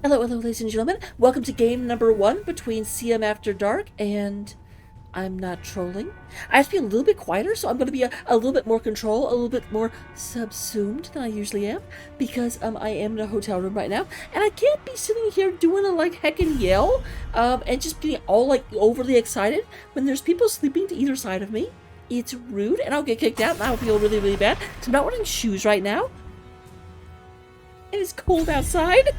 Hello, hello, ladies and gentlemen. Welcome to game number one between CM After Dark and I'm not trolling. I have to be a little bit quieter, so I'm going to be a little bit more control, a little bit more subsumed than I usually am, because I am in a hotel room right now, and I can't be sitting here doing a like heckin' yell, and just being all like overly excited when there's people sleeping to either side of me. It's rude, and I'll get kicked out, and I'll feel really, really bad. So I'm not wearing shoes right now. It is cold outside.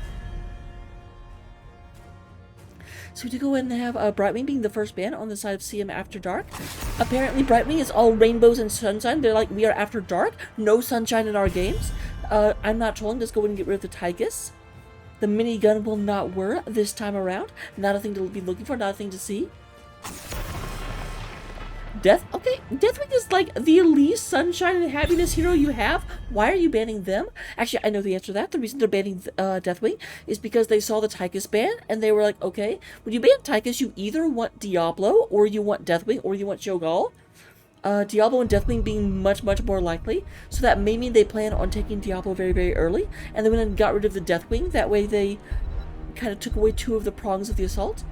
So we do go ahead and have Brightwing being the first band on the side of CM After Dark. Apparently Brightwing is all rainbows and sunshine. They're like, we are after dark, no sunshine in our games. I'm not trolling, let's go ahead and get rid of the Tychus. The minigun will not work this time around. Not a thing to be looking for, not a thing to see. Okay, Deathwing is like the least sunshine and happiness hero you have. Why are you banning them? Actually, I know the answer to that. The reason they're banning Deathwing is because they saw the Tychus ban, and they were like, okay, when you ban Tychus, you either want Diablo, or you want Deathwing, or you want Shogal. Diablo and Deathwing being much, much more likely. So that may mean they plan on taking Diablo very, very early, and they went and got rid of the Deathwing. That way they kind of took away two of the prongs of the assault.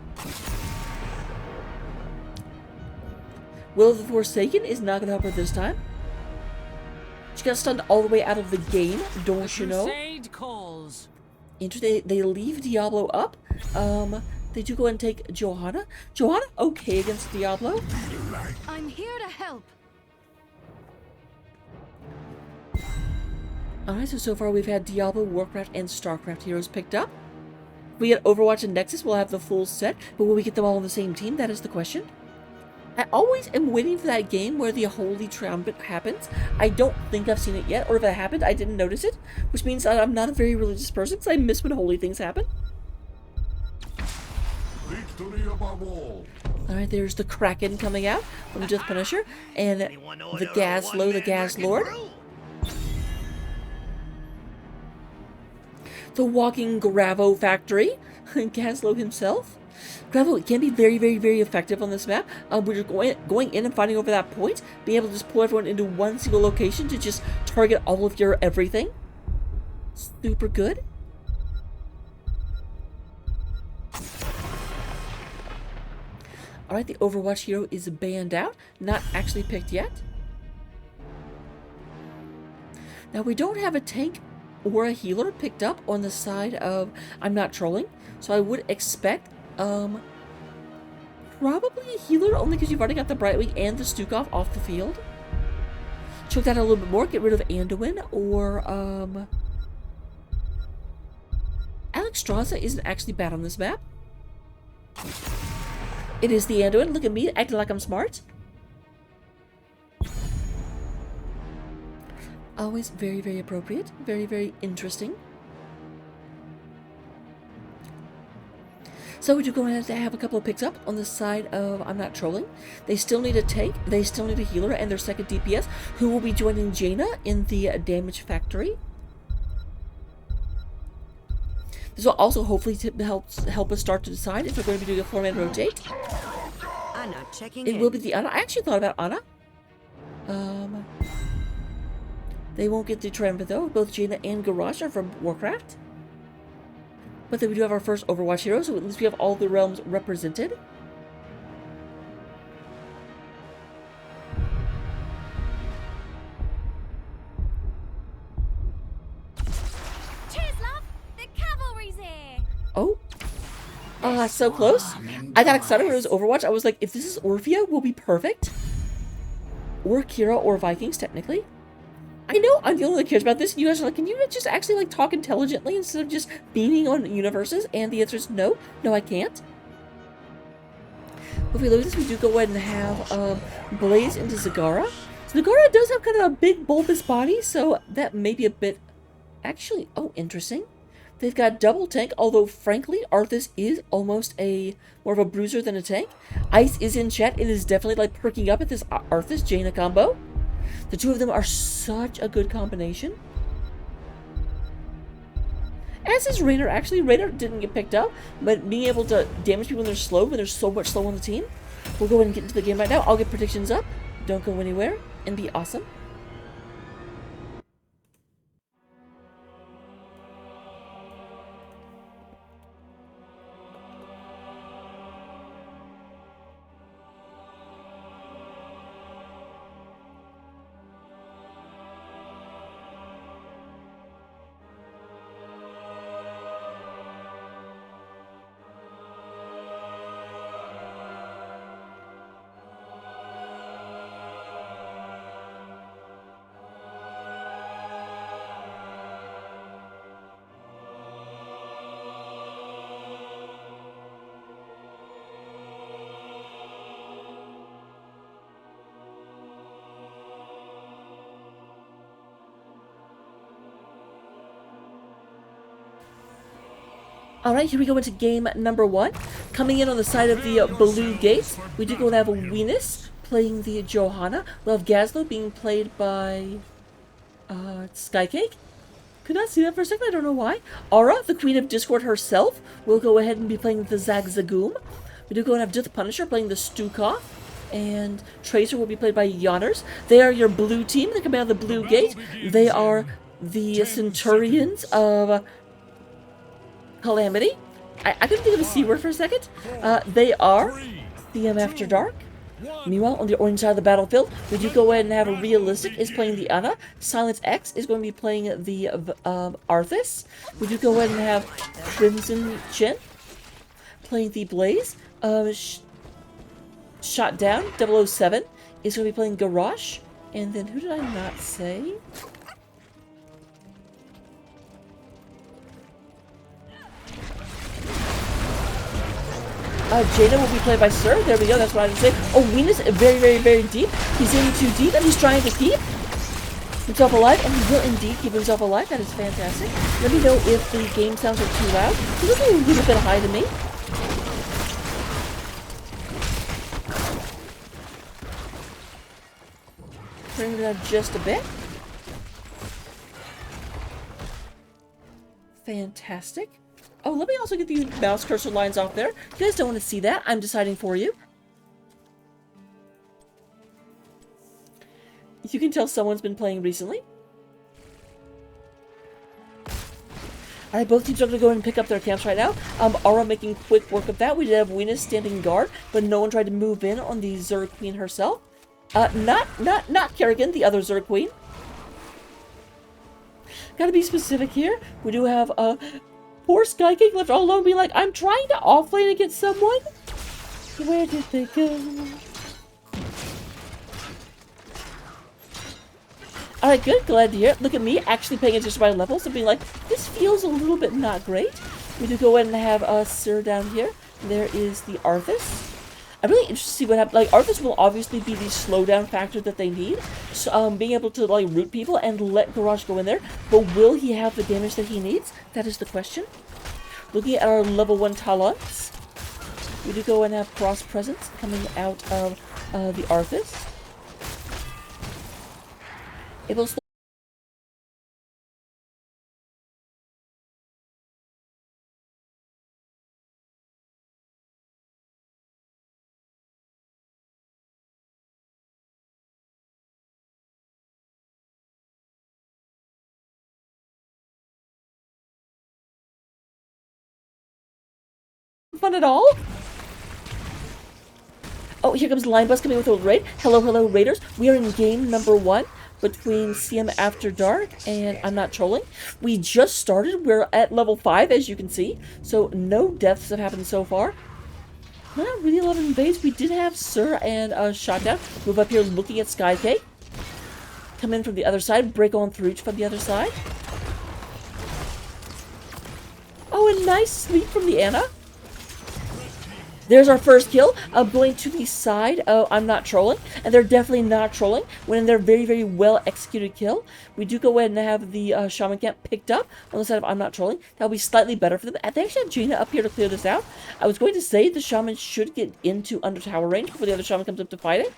Will of the Forsaken is not going to help her this time. She got stunned all the way out of the game, don't you know? Calls. They leave Diablo up. They do go and take Johanna. Johanna, okay against Diablo. I'm here to help. Alright, so far we've had Diablo, Warcraft, and Starcraft heroes picked up. If we get Overwatch and Nexus, we'll have the full set, but will we get them all on the same team? That is the question. I always am waiting for that game where the Holy Trumpet happens. I don't think I've seen it yet, or if it happened, I didn't notice it, which means that I'm not a very religious person, because I miss when holy things happen. Victory above all. Alright, there's the Kraken coming out from Death Punisher, and the Gaslow, the Gas Lord. The walking Gravo factory, Gaslow himself. Gravo can be very, very, very effective on this map. We're just going in and fighting over that point, being able to just pull everyone into one single location to just target all of your everything. Super good. Alright, the Overwatch hero is banned out, not actually picked yet. Now we don't have a tank or a healer picked up on the side of I'm not trolling, so I would expect probably a healer, only because you've already got the Brightwing and the Stukov off the field. Choke that a little bit more, get rid of Anduin, or Alexstrasza isn't actually bad on this map. It is the Anduin. Look at me, acting like I'm smart. Always very, very appropriate. Very, very interesting. So we do go ahead and have a couple of picks up on the side of I'm not trolling. They still need a tank, they still need a healer, and their second DPS, who will be joining Jaina in the damage factory. This will also hopefully help us start to decide if we're going to be doing a 4-man rotate. Anna checking It will be the Ana. I actually thought about Ana. They won't get the Triumvirate though. Both Jaina and Garrosh are from Warcraft. But then we do have our first Overwatch hero, so at least we have all the realms represented. Cheers, love! The cavalry's here! Oh. So close. I got excited when it was Overwatch. I was like, if this is Orphea, we'll be perfect. Or Kira or Vikings, technically. I know I'm the only one that cares about this. You guys are like, can you just actually like talk intelligently instead of just beaming on universes? And the answer is no. No, I can't. If we look at this, we do go ahead and have Blaze into Zagara. Zagara does have kind of a big bulbous body, so that may be a bit... Actually, oh, interesting. They've got double tank, although frankly, Arthas is almost more of a bruiser than a tank. Ice is in chat. It is definitely like perking up at this Arthas Jaina combo. The two of them are such a good combination. As is Raynor. Actually, Raynor didn't get picked up, but being able to damage people when they're slow, when there's so much slow on the team. We'll go ahead and get into the game right now. I'll get predictions up. Don't go anywhere, and be awesome. Alright, here we go into game number 1. Coming in on the side of the blue gates, we do go and have Venus playing the Johanna. We'll have Gazlo being played by Skycake. Could not see that for a second, I don't know why. Aura, the Queen of Discord herself, will go ahead and be playing the Zagzagoom. We do go and have Just the Punisher playing the Stukov. And Tracer will be played by Yonners. They are your blue team. They come out of the blue gate. They are the Centurions of Calamity. I couldn't think of a C word for a second. They are CM After Dark. Meanwhile, on the orange side of the battlefield, we do go ahead and have a Realistic is playing the Ana. Silence X is going to be playing the Arthas. We do go ahead and have Crimson Chin playing the Blaze. Shot Down 007 is going to be playing Garrosh. And then who did I not say? Jaina will be played by Sir. There we go. That's what I didn't say. Oh, Venus, very, very, very deep. He's in too deep, and he's trying to keep himself alive, and he will indeed keep himself alive. That is fantastic. Let me know if the game sounds are too loud. It's looking a little bit high to me. Turn it down just a bit. Fantastic. Oh, let me also get the mouse cursor lines off there. If you guys don't want to see that, I'm deciding for you. You can tell someone's been playing recently. Alright, both teams are going to go in and pick up their camps right now. Aura making quick work of that. We did have Venus standing guard, but no one tried to move in on the Zerg Queen herself. Not Kerrigan, the other Zerg Queen. Gotta be specific here. We do have, poor Skycake left all alone being like, I'm trying to offlane against someone. Where did they go? Alright, good. Glad to hear it. Look at me actually paying attention to my levels and being like, this feels a little bit not great. We do go ahead and have Sir down here. There is the Arthas. I'm really interested to see what happens. Like, Arthas will obviously be the slowdown factor that they need. So, being able to, like, root people and let Garrosh go in there. But will he have the damage that he needs? That is the question. Looking at our level 1 Talons, we do go and have cross presence coming out of the Arthas. It will slow fun at all. Oh, here comes Line Bus coming with a raid. Hello, hello, raiders. We are in game number 1 between CM After Dark and I'm Not Trolling. We just started. We're at level 5, as you can see. So no deaths have happened so far. Not really a lot of invades. We did have Sir and Shotdown move up here looking at Skycake. Come in from the other side. Break on through from the other side. Oh, a nice sweep from the Ana. There's our first kill. Going to the side of I'm Not Trolling. And they're definitely not trolling. When they're very, very well executed kill. We do go ahead and have the Shaman camp picked up on the side of I'm Not Trolling. That'll be slightly better for them. They actually have Jaina up here to clear this out. I was going to say the Shaman should get into under tower range before the other Shaman comes up to fight it.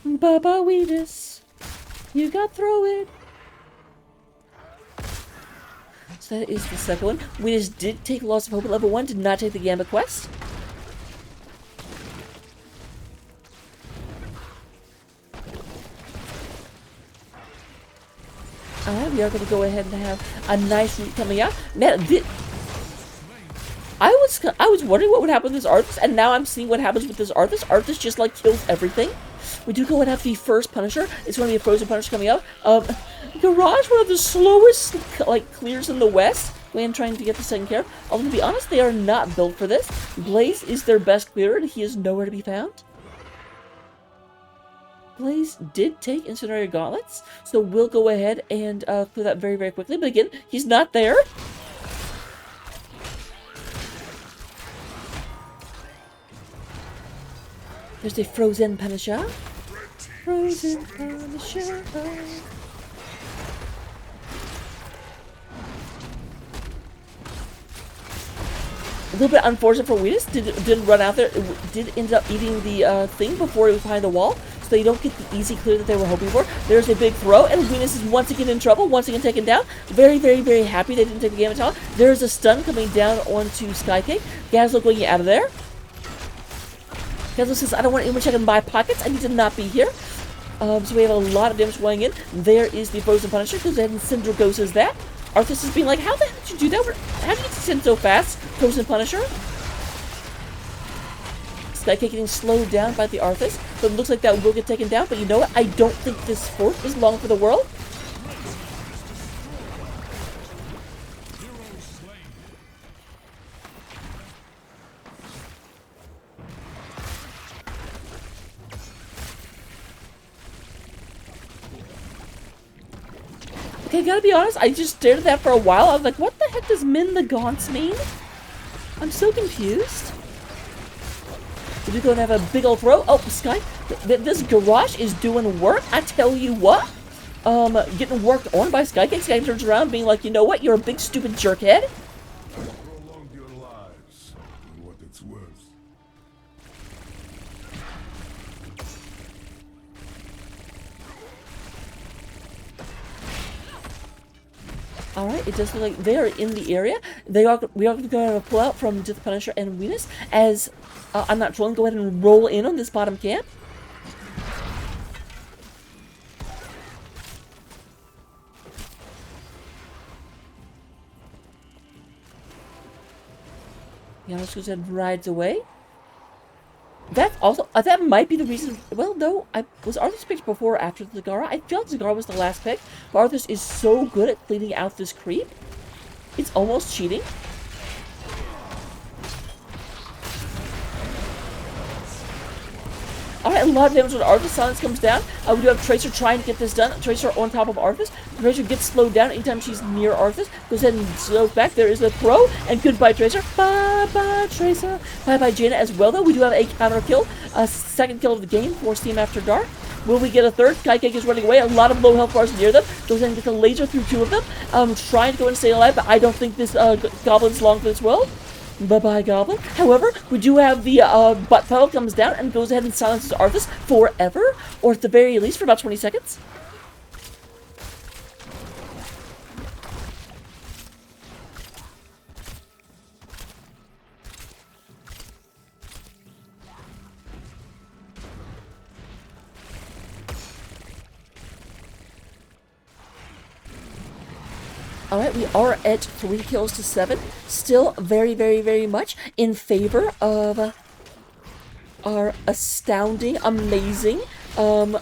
Baba Weedus. You got throw it. So that is the second one. We just did take Loss of Hope at level 1, did not take the Gambit quest. Alright, we are going to go ahead and have a nice route coming out. Man, I was wondering what would happen with this Arthas, and now I'm seeing what happens with this Arthas. Arthas just, like, kills everything. We do go and have the first Punisher. It's going to be a Frozen Punisher coming out. Garrosh, one of the slowest, like, clears in the West. When trying to get the second care. Although, to be honest, they are not built for this. Blaze is their best clearer, and he is nowhere to be found. Blaze did take Incendiary Gauntlets, so we'll go ahead and clear that very, very quickly. But again, he's not there. There's a Frozen Punisher. Frozen Punisher. A little bit unfortunate for Wheatus. Didn't run out there. Did end up eating the thing before he was behind the wall, so they don't get the easy clear that they were hoping for. There's a big throw, and Wheatus is once again in trouble. Once again taken down. Very, very, very happy they didn't take the game at all. There's a stun coming down onto Skycake. Gazlo going out of there. Gazlo says, I don't want anyone checking my pockets. I need to not be here. So we have a lot of damage going in. There is the Frozen Punisher. Goes ahead and Syndra goes as that. Arthas is being like, how the hell did you do that? How do you descend so fast? Frozen Punisher. Skycake getting slowed down by the Arthas. So it looks like that will get taken down. But you know what? I don't think this fort is long for the world. Okay, gotta be honest, I just stared at that for a while. I was like, what the heck does Min the Gaunts mean? I'm so confused. We're going to have a big old throw. Oh, Sky, this Garrosh is doing work. I tell you what. Getting worked on by Skycake. Sky turns around being like, you know what? You're a big stupid jerkhead. Prolong your lives for what it's worth. Alright, it does look like they are in the area. We are going to pull out from Death Punisher and Wheatus as I'm not trolling. Go ahead and roll in on this bottom camp. Giannis goes ahead and rides away. That's also, that might be the reason, well, no, was Arthas picked before or after Zagara? I feel like Zagara was the last pick, but Arthas is so good at cleaning out this creep. It's almost cheating. Alright, a lot of damage when Arthas. Silence comes down. We do have Tracer trying to get this done. Tracer on top of Arthas. Tracer gets slowed down anytime she's near Arthas. Goes ahead and slows back. There is a throw. And goodbye, Tracer. Bye-bye, Tracer. Bye-bye, Jaina as well, though. We do have a counter kill. A second kill of the game for CM After Dark. Will we get a third? Skycake is running away. A lot of low health bars near them. Goes ahead and gets a laser through two of them. Trying to go and stay alive, but I don't think this Goblin's long for this world. Bye-bye, Goblin. However, we do have the butt pedal comes down and goes ahead and silences Arthas forever, or at the very least for about 20 seconds. Alright, we are at 3 kills to 7. Still very, very, very much in favor of our astounding, amazing, I'm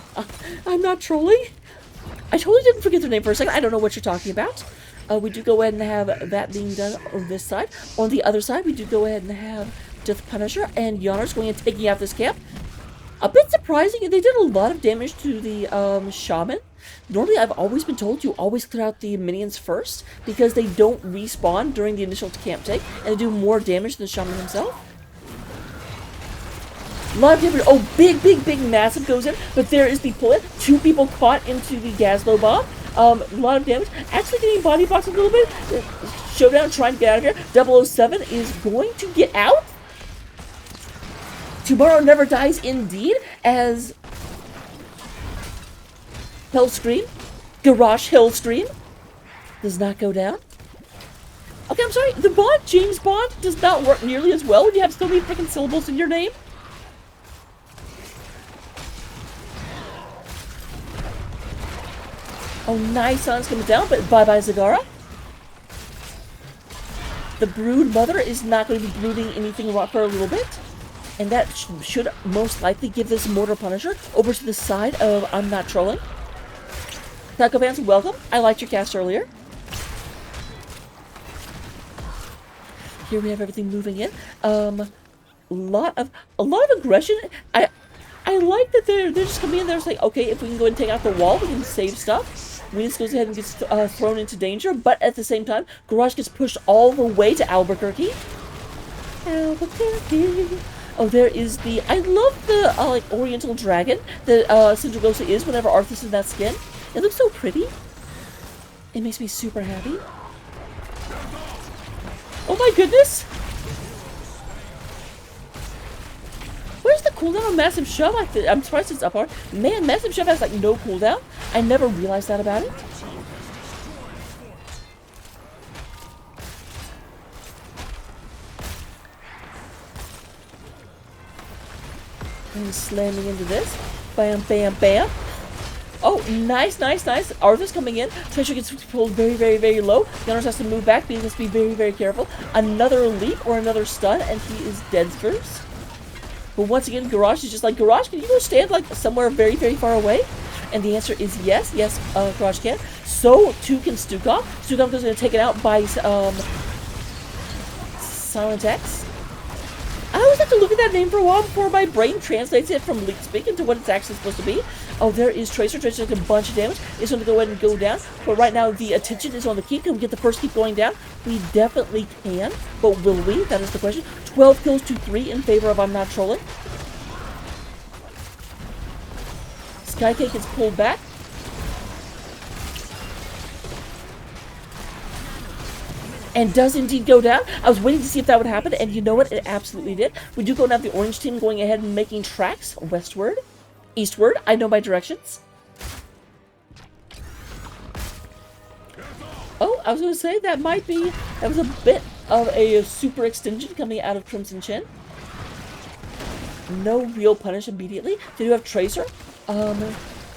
not trolling. I totally didn't forget their name for a second. I don't know what you're talking about. We do go ahead and have that being done on this side. On the other side, we do go ahead and have Death Punisher and Yonars going and taking out this camp. A bit surprising, they did a lot of damage to the Shaman. Normally, I've always been told you always clear out the minions first because they don't respawn during the initial camp take and they do more damage than the Shaman himself. A lot of damage. Oh, big, big, big, massive goes in, but there is the pull-in. 2 people caught into the Gazlo bomb. A lot of damage. Actually getting body boxed a little bit. Showdown trying to get out of here. 007 is going to get out. Tomorrow Never Dies indeed, as Hellscream, Garrosh Hellscream, does not go down. Okay, I'm sorry, the Bond, James Bond, does not work nearly as well when you have so many freaking syllables in your name. Oh, nice, sun's coming down, but bye-bye, Zagara. The Brood Mother is not going to be brooding anything for a little bit. And that should most likely give this Mortar Punisher over to the side of I'm Not Trolling. Taco fans, welcome. I liked your cast earlier. Here we have everything moving in. A lot of aggression. I like that they're just coming in there and saying, okay, if we can go and take out the wall, we can save stuff. Wheatus goes ahead and gets thrown into danger, but at the same time, Garrosh gets pushed all the way to Albuquerque. Albuquerque. Oh, there is the... I love the, like, oriental dragon that, Sindragosa is whenever Arthas is in that skin. It looks so pretty. It makes me super happy. Oh my goodness! Where's the cooldown on Massive Shove? I'm surprised it's up hard. Man, Massive Shove has, like, no cooldown. I never realized that about it. And slamming into this. Bam, bam, bam. Oh, nice, nice, nice. Arthur's coming in. Tracer gets pulled very, very, very low. Giannis has to move back, but he has to be very, very careful. Another leap or another stun, and he is dead first. But once again, Garrosh is just like, Garrosh, can you go stand like somewhere very, very far away? And the answer is yes. Yes, Garrosh can. So, too can Stukov. Stukov is going to take it out by Silent X. I always have to look at that name for a while before my brain translates it from Leak Speak into what it's actually supposed to be. Oh, there is Tracer. Tracer took a bunch of damage. It's going to go ahead and go down. But right now, the attention is on the keep. Can we get the first keep going down? We definitely can. But will we? That is the question. 12 kills to 3 in favor of I'm Not Trolling. Skycake is pulled back. And does indeed go down. I was waiting to see if that would happen, and you know what? It absolutely did. We do go now the orange team going ahead and making tracks westward, eastward. I know my directions. Oh, I was going to say that was a bit of a super extension coming out of Crimson Chin. No real punish immediately. They do have Tracer.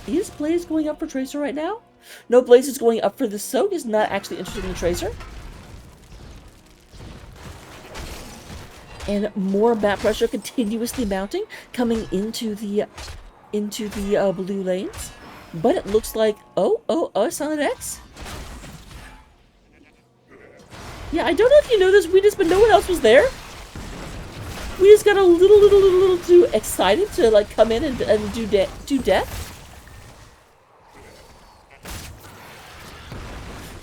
Is Blaze going up for Tracer right now? No, Blaze is going up for the Soak. Is not actually interested in the Tracer. And more map pressure continuously mounting, coming into the blue lanes. But it looks like Silent X. Yeah, I don't know if you know this, but no one else was there. We just got a little too excited to like come in and do death.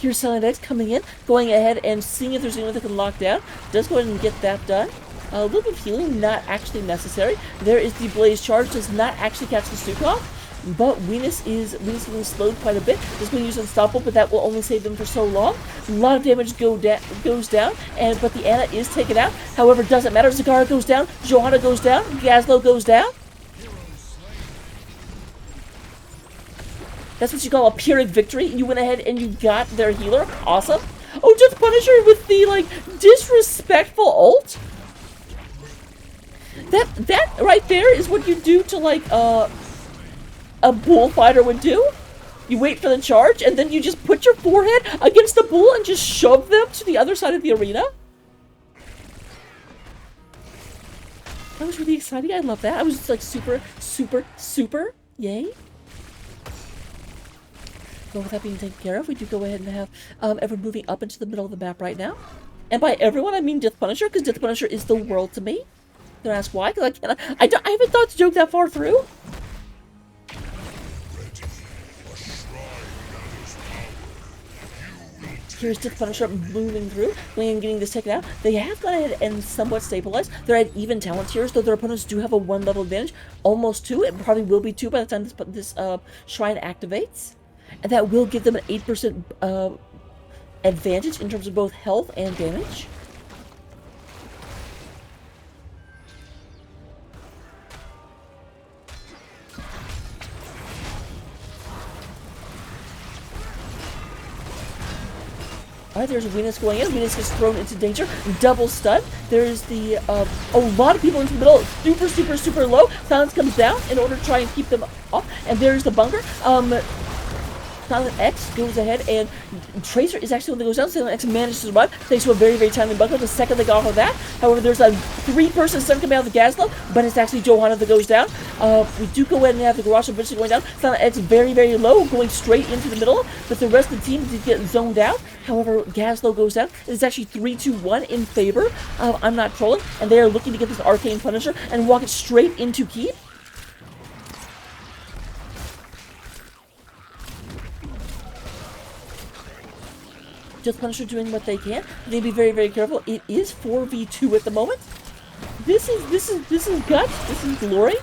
Here's Silent X coming in, going ahead and seeing if there's anyone that can lock down. Does go ahead and get that done. A little bit of healing, not actually necessary. There is the Blaze Charge, does not actually catch the Stukov, but Venus is getting slowed quite a bit. Just going to use Unstoppable, but that will only save them for so long. A lot of damage goes down, but the Ana is taken out. However, doesn't matter. Zagara goes down, Johanna goes down, Gazlowe goes down. That's what you call a Pyrrhic victory. You went ahead and you got their healer. Awesome. Oh, just Punisher with the, like, disrespectful ult. That right there is what you do to, like, a bullfighter would do. You wait for the charge, and then you just put your forehead against the bull and just shove them to the other side of the arena. That was really exciting. I love that. I was just, like, super, yay. But with that being taken care of, we do go ahead and have everyone moving up into the middle of the map right now. And by everyone, I mean Death Punisher, because Death Punisher is the world to me. Don't ask why, because I haven't thought to joke that far through. Here's Death Punisher moving through, going and getting this taken out. They have gone ahead and somewhat stabilized. They're at even talent tiers, though their opponents do have a 1 level advantage. Almost 2. It probably will be 2 by the time this shrine activates. And that will give them an 8% advantage in terms of both health and damage. Alright, there's Venus going in. Venus gets thrown into danger. Double stun. There's the, a lot of people into the middle. Super low. Silence comes down in order to try and keep them off. And there's the bunker. Silent X goes ahead and Tracer is actually one that goes down. Silent X manages to survive thanks to a very, very timely bunker. The second they got off of that. However, there's a 3-person stun coming out of the Gazlowe, but it's actually Johanna that goes down. We do go ahead and have the Garrosh eventually going down. Silent X very, very low, going straight into the middle, but the rest of the team did get zoned out. However, Gazlowe goes down. It's actually 3-2-1 in favor of I'm Not Trolling, and they are looking to get this Arcane Punisher and walk it straight into keep. Just Punisher doing what they can. They need to be very, very careful. It is 4v2 at the moment. This is guts. This is glory.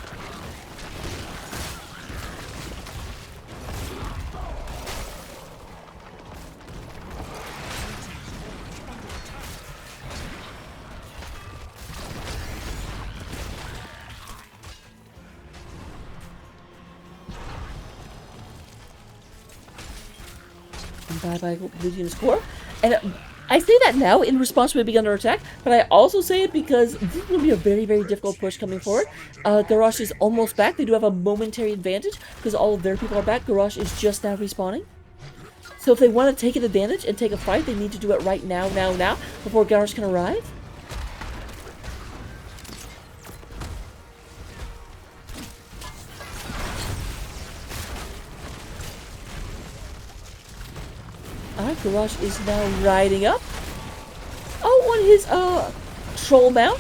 Bye-bye, Legion's core. And I say that now in response to it being under attack, but I also say it because this is going to be a very, very difficult push coming forward. Garrosh is almost back. They do have a momentary advantage because all of their people are back. Garrosh is just now respawning. So if they want to take an advantage and take a fight, they need to do it right now, before Garrosh can arrive. Garrosh is now riding up. Oh, on his, troll mount.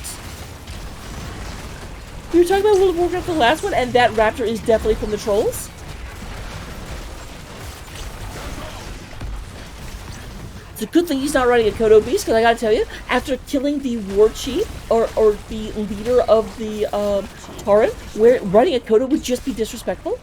We were talking about World of Warcraft, the last one, and that raptor is definitely from the trolls. It's a good thing he's not riding a Kodo Beast, because I gotta tell you, after killing the war chief, or the leader of the, Tauren, where riding a Kodo would just be disrespectful.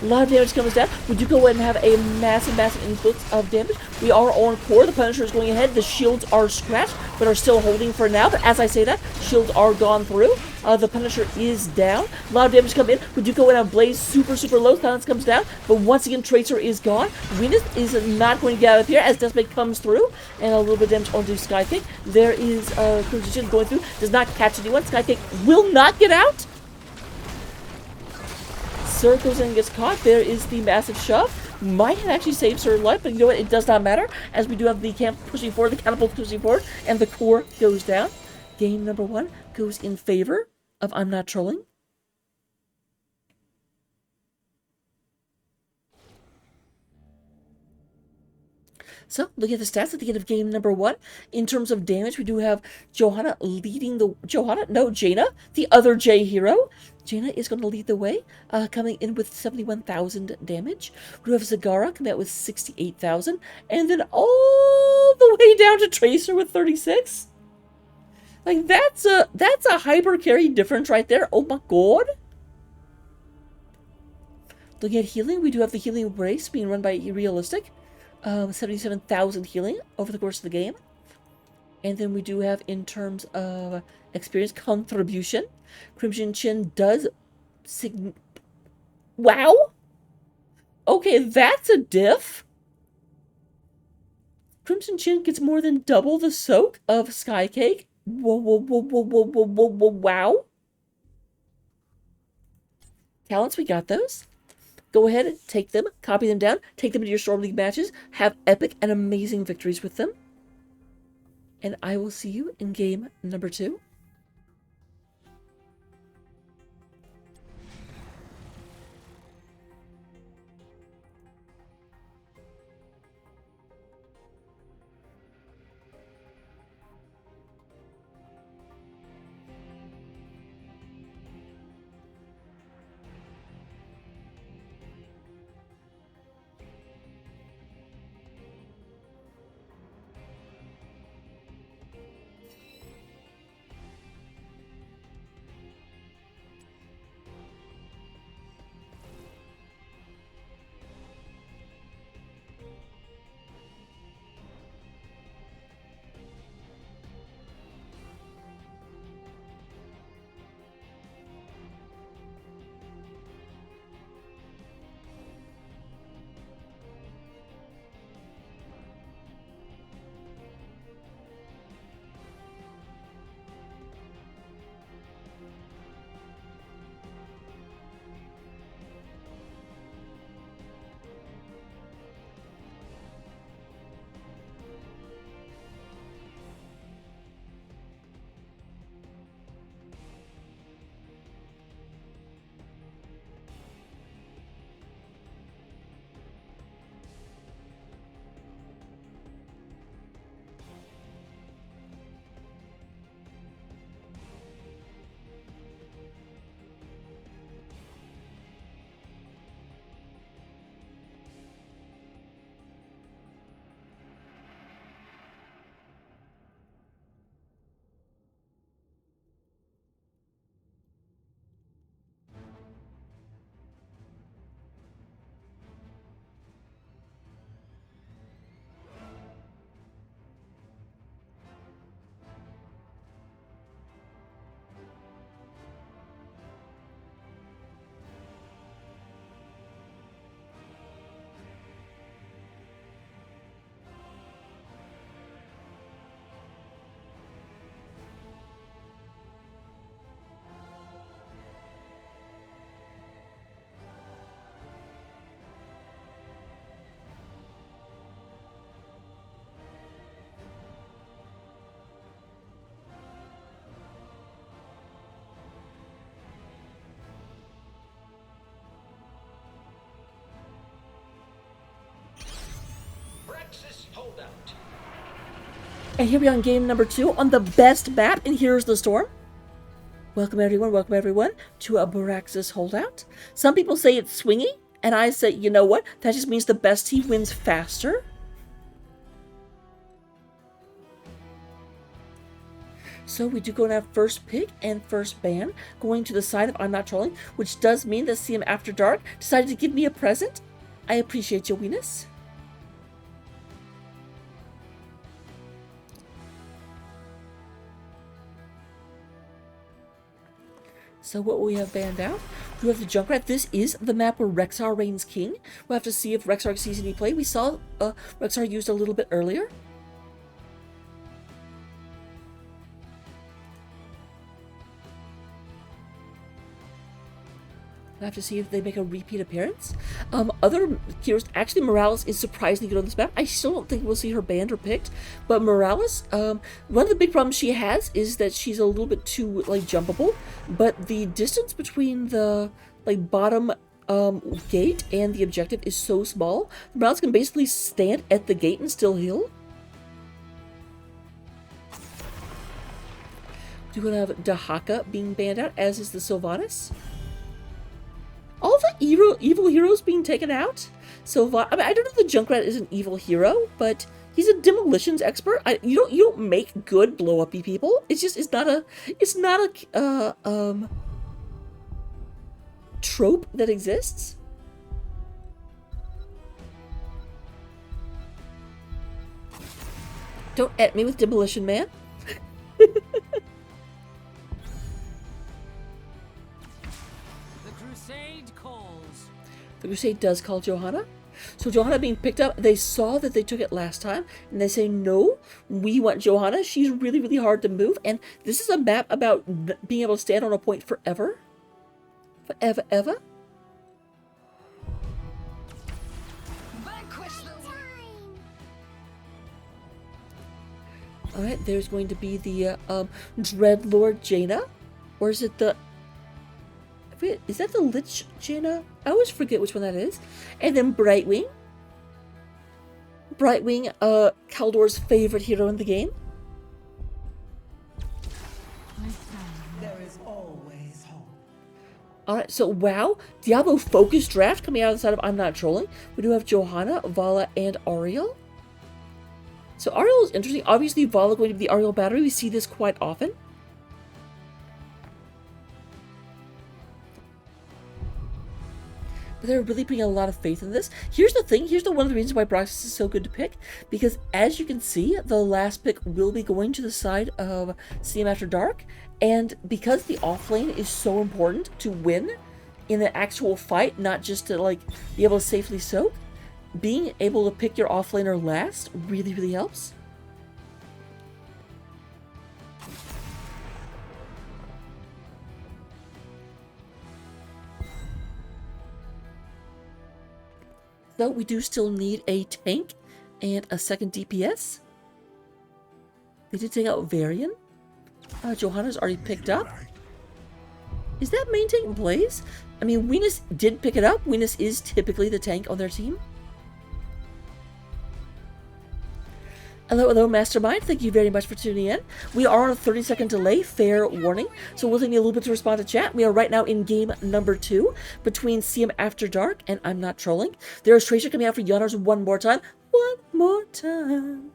A lot of damage comes down. We do go ahead and have a massive, massive influx of damage. We are on core. The Punisher is going ahead. The shields are scratched, but are still holding for now. But as I say that, shields are gone through. The Punisher is down. A lot of damage come in. We do go ahead and Blaze super, super low. Silence comes down. But once again, Tracer is gone. Venus is not going to get out of here as Deathmate comes through. And a little bit of damage onto Skykick. There is Crimson going through. Does not catch anyone. Skykick will not get out. Sir goes in and gets caught. There is the massive shove. Might have actually saved Sir life, but you know what? It does not matter, as we do have the camp pushing forward, the catapult pushing forward, and the core goes down. Game number 1 goes in favor of I'm Not Trolling. So, looking at the stats at the end of game number 1, in terms of damage, we do have Johanna leading the... Jaina, the other J hero. Jaina is going to lead the way, coming in with 71,000 damage. We have Zagara coming out with 68,000, and then all the way down to Tracer with 36. Like, that's a hyper carry difference right there. Oh my god. Looking at healing, we do have the healing race being run by Realistic. 77,000 healing over the course of the game. And then we do have, in terms of experience contribution, Crimson Chin does wow! Okay, that's a diff. Crimson Chin gets more than double the soak of Skycake. Whoa, whoa, whoa, whoa, whoa, whoa, whoa, whoa, wow. Talents, we got those. Go ahead, take them, copy them down, take them into your Storm League matches, have epic and amazing victories with them. And I will see you in game number 2. And here we are on game number 2 on the best map in Heroes of the Storm. Welcome everyone to a Baraxis Holdout. Some people say it's swingy, and I say, you know what? That just means the best team wins faster. So we do go and have first pick and first ban going to the side of I'm Not Trolling, which does mean that CM After Dark decided to give me a present. I appreciate your weenus. So what will we have banned out? We have the Junkrat. This is the map where Rexxar reigns king. We'll have to see if Rexxar sees any play. We saw Rexxar used a little bit earlier. We'll have to see if they make a repeat appearance. Other heroes, actually Morales is surprisingly good on this map. I still don't think we'll see her banned or picked, but Morales, one of the big problems she has is that she's a little bit too like jumpable, but the distance between the like bottom gate and the objective is so small, Morales can basically stand at the gate and still heal. We're going to have Dahaka being banned out, as is the Sylvanas. All the evil heroes being taken out. I mean, I don't know if the Junkrat is an evil hero, but he's a demolitions expert. You don't make good blow uppy people. It's not a trope that exists. Don't at me with Demolition Man. The Crusade does call Johanna. So Johanna being picked up, they saw that they took it last time, and they say, no, we want Johanna. She's really, really hard to move, and this is a map about being able to stand on a point forever. Forever, ever. Alright, there's going to be the Dreadlord Jaina. Or is it the... Wait, is that the Lich Jaina? I always forget which one that is. And then Brightwing. Brightwing, Kaldor's favorite hero in the game. There is always hope. Alright, so wow. Diablo Focus Draft coming out of the side of I'm Not Trolling. We do have Johanna, Vala, and Ariel. So Ariel is interesting. Obviously, Vala going to be the Ariel battery. We see this quite often. But they're really putting a lot of faith in this. Here's the thing. Here's one of the reasons why Baraxis is so good to pick. Because as you can see, the last pick will be going to the side of CM After Dark. And because the offlane is so important to win in the actual fight, not just to like be able to safely soak, being able to pick your offlaner last really, really helps. So we do still need a tank and a second DPS. They did take out Varian. Johanna's already picked up. Is that main tank Blaze? I mean, Venus did pick it up. Venus is typically the tank on their team. Hello, Mastermind. Thank you very much for tuning in. We are on a 30-second delay, fair warning. So we'll take me a little bit to respond to chat. We are right now in game number 2 between CM After Dark and I'm Not Trolling. There is Tracer coming out for Yonars one more time. One more time.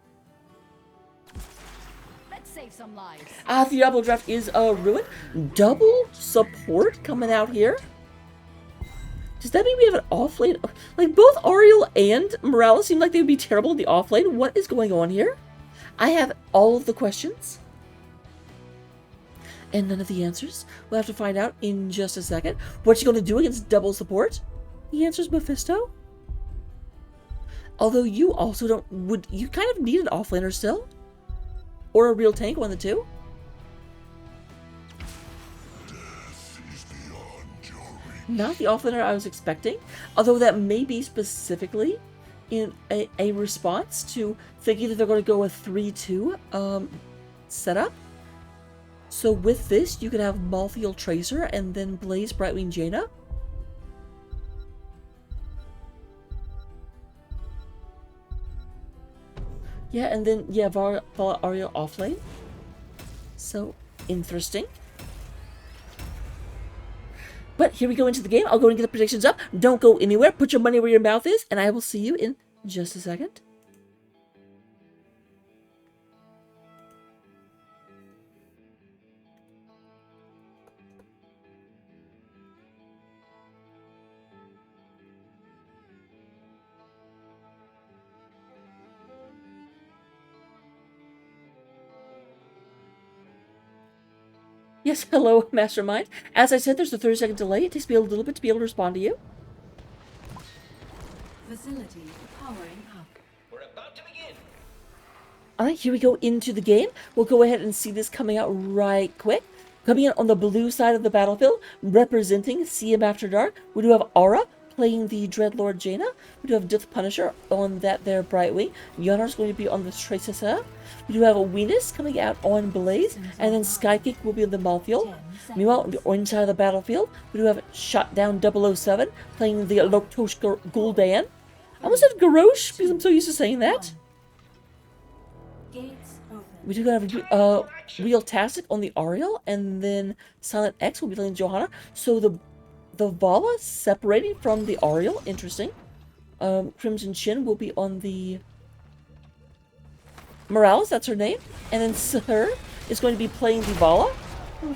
Let's save some lives. The Diablo draft is ruined. Double support coming out here. Does that mean we have an offlane? Like, both Ariel and Morales seem like they would be terrible in the offlane. What is going on here? I have all of the questions. And none of the answers. We'll have to find out in just a second. What's she going to do against double support? The answer is Mephisto. Although you also don't... you kind of need an offlaner still? Or a real tank, one of the two? Not the offlaner I was expecting, although that may be specifically in a response to thinking that they're going to go with 3-2 setup. So with this, you could have Malthael Tracer and then Blaze Brightwing Jaina. Yeah, and then, yeah, Vala Aria offlane. So, interesting. But here we go into the game. I'll go and get the predictions up. Don't go anywhere. Put your money where your mouth is, and I will see you in just a second. Yes, hello, Mastermind. As I said, there's a 30-second delay. It takes me a little bit to be able to respond to you. Facility powering up. We're about to begin. Alright, here we go into the game. We'll go ahead and see this coming out right quick. Coming in on the blue side of the battlefield, representing CM After Dark, we do have Aura playing the Dreadlord Jaina. We do have Death Punisher on that there Brightwing. Yonar's going to be on the Tracessa. We do have a Venus coming out on Blaze, and then Skykick will be on the Malthael. Meanwhile, on the orange side of the battlefield, we do have Shotdown 007 playing the Loktosh Gul'dan. I almost said Garrosh because I'm so used to saying that. Gates open. We do have Real Tastic on the Ariel, and then Silent X will be playing Johanna. So the Vala separating from the Ariel, interesting. Crimson Chin will be on the Morales, that's her name. And then Sir is going to be playing the Vala. A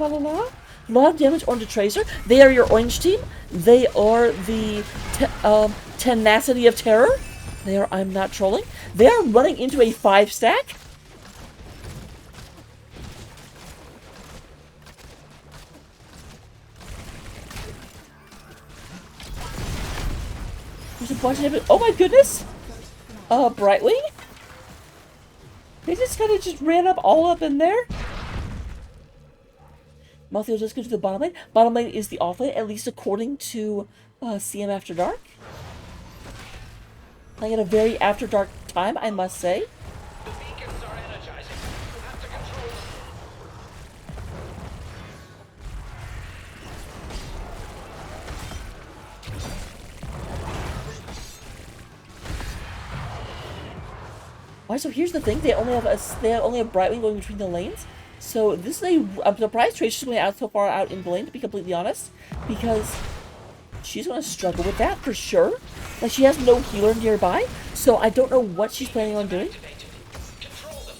lot of damage onto Tracer. They are your orange team. They are the Tenacity of Terror. They are, I'm not trolling. They are running into a 5-stack. There's a bunch of different, oh my goodness! Brightwing? They just kind of just ran up all up in there. Malthael just go to the bottom lane. Bottom lane is the off lane, at least according to CM After Dark. Playing at a very After Dark time, I must say. The beacons are energizing. You have to control them. Alright, so here's the thing. They only have Brightwing going between the lanes. So this is I'm surprised Tracer's going out so far out in the lane, to be completely honest, because she's going to struggle with that for sure. Like, she has no healer nearby, so I don't know what she's planning on doing. Activated. Control them.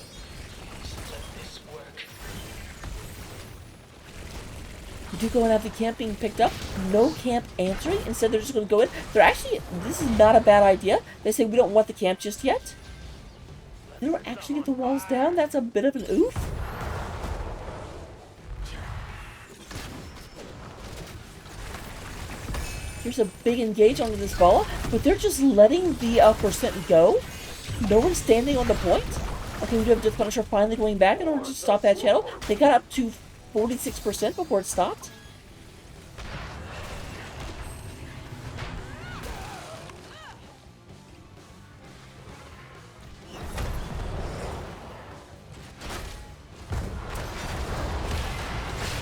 Let this work. You do go and have the camp being picked up. No camp answering. Instead, they're just going to go in. They're actually, this is not a bad idea. They say we don't want the camp just yet. They don't actually get the walls down. That's a bit of an oof. Here's a big engage onto this Vala, but they're just letting the percent go. No one's standing on the point. Okay, we do have Death Punisher finally going back in order to stop that channel. They got up to 46% before it stopped.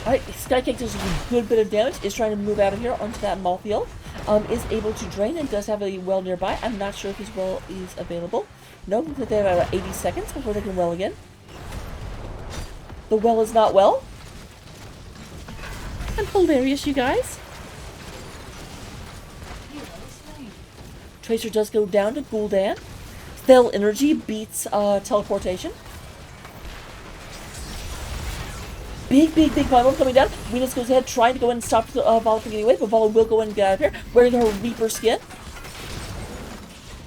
Alright, Skykick does a good bit of damage, is trying to move out of here onto that Malthael. Is able to drain and does have a well nearby. I'm not sure if his well is available. No, they have about 80 seconds before they can well again. The well is not well. I'm hilarious, you guys. Tracer does go down to Gul'dan. Fell Energy beats teleportation. Big Vala coming down. Venus goes ahead trying to go in and stop Vala from getting away, but Vala will go in and get out of here, wearing her Reaper skin.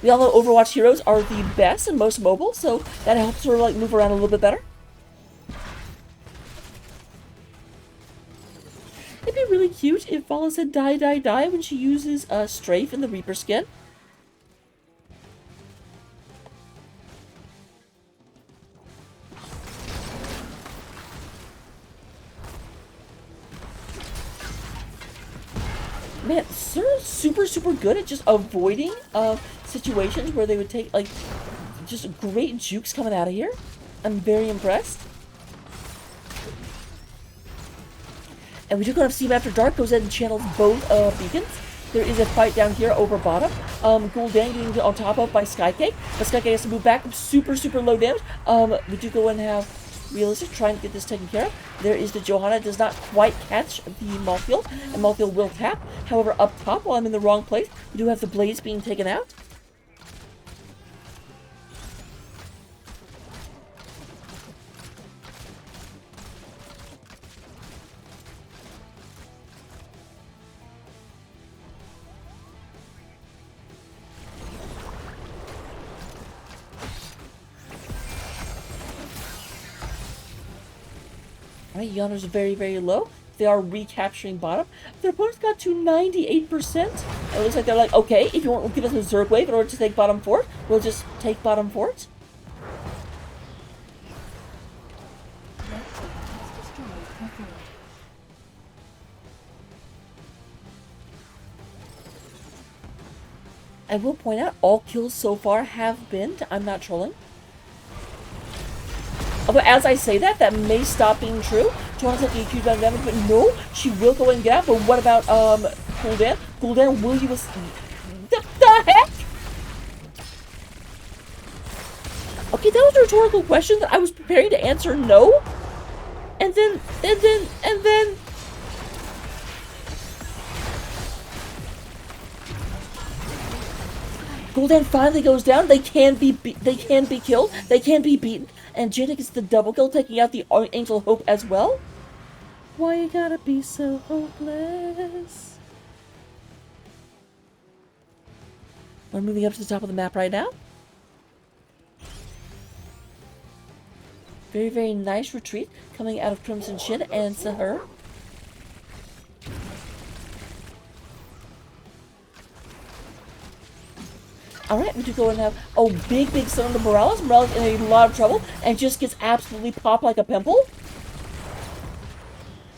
We all know Overwatch heroes are the best and most mobile, so that helps her like move around a little bit better. It'd be really cute if Vala said die when she uses Strafe in the Reaper skin. Man, Sir's super good at just avoiding situations where they would take, like, just great jukes coming out of here. I'm very impressed. And we do go to CM After Dark, goes ahead and channels both beacons. There is a fight down here over bottom. Gul'dan getting on top of by Skycake. But Skycake has to move back. Super, super low damage. We do go and have Realistic trying to get this taken care of. There is the Johanna. Does not quite catch the Malthael. And Malthael will tap. However, up top, while I'm in the wrong place, we do have the Blaze being taken out. Alright, Yawner's very, very low. They are recapturing bottom. Their opponents got to 98%. It looks like they're like, okay, if you want to give us a Zerg wave in order to take bottom fort, we'll just take bottom fort. I will point out, all kills so far have been, I'm not trolling. But as I say that, that may stop being true. Johanna's taking a huge amount of damage, but no, she will go and get out. But what about Gul'dan? Gul'dan, will you... The heck? Okay, that was a rhetorical question that I was preparing to answer no. And then... Gul'dan finally goes down. They can be killed. They can be beaten. And Jaina gets the double kill, taking out the Angel of Hope as well. Why you gotta be so hopeless? We're moving up to the top of the map right now. Very, very nice retreat coming out of Crimson Shin and Sahur. Alright, we do go and have big son of the Morales. Morales in a lot of trouble and just gets absolutely popped like a pimple.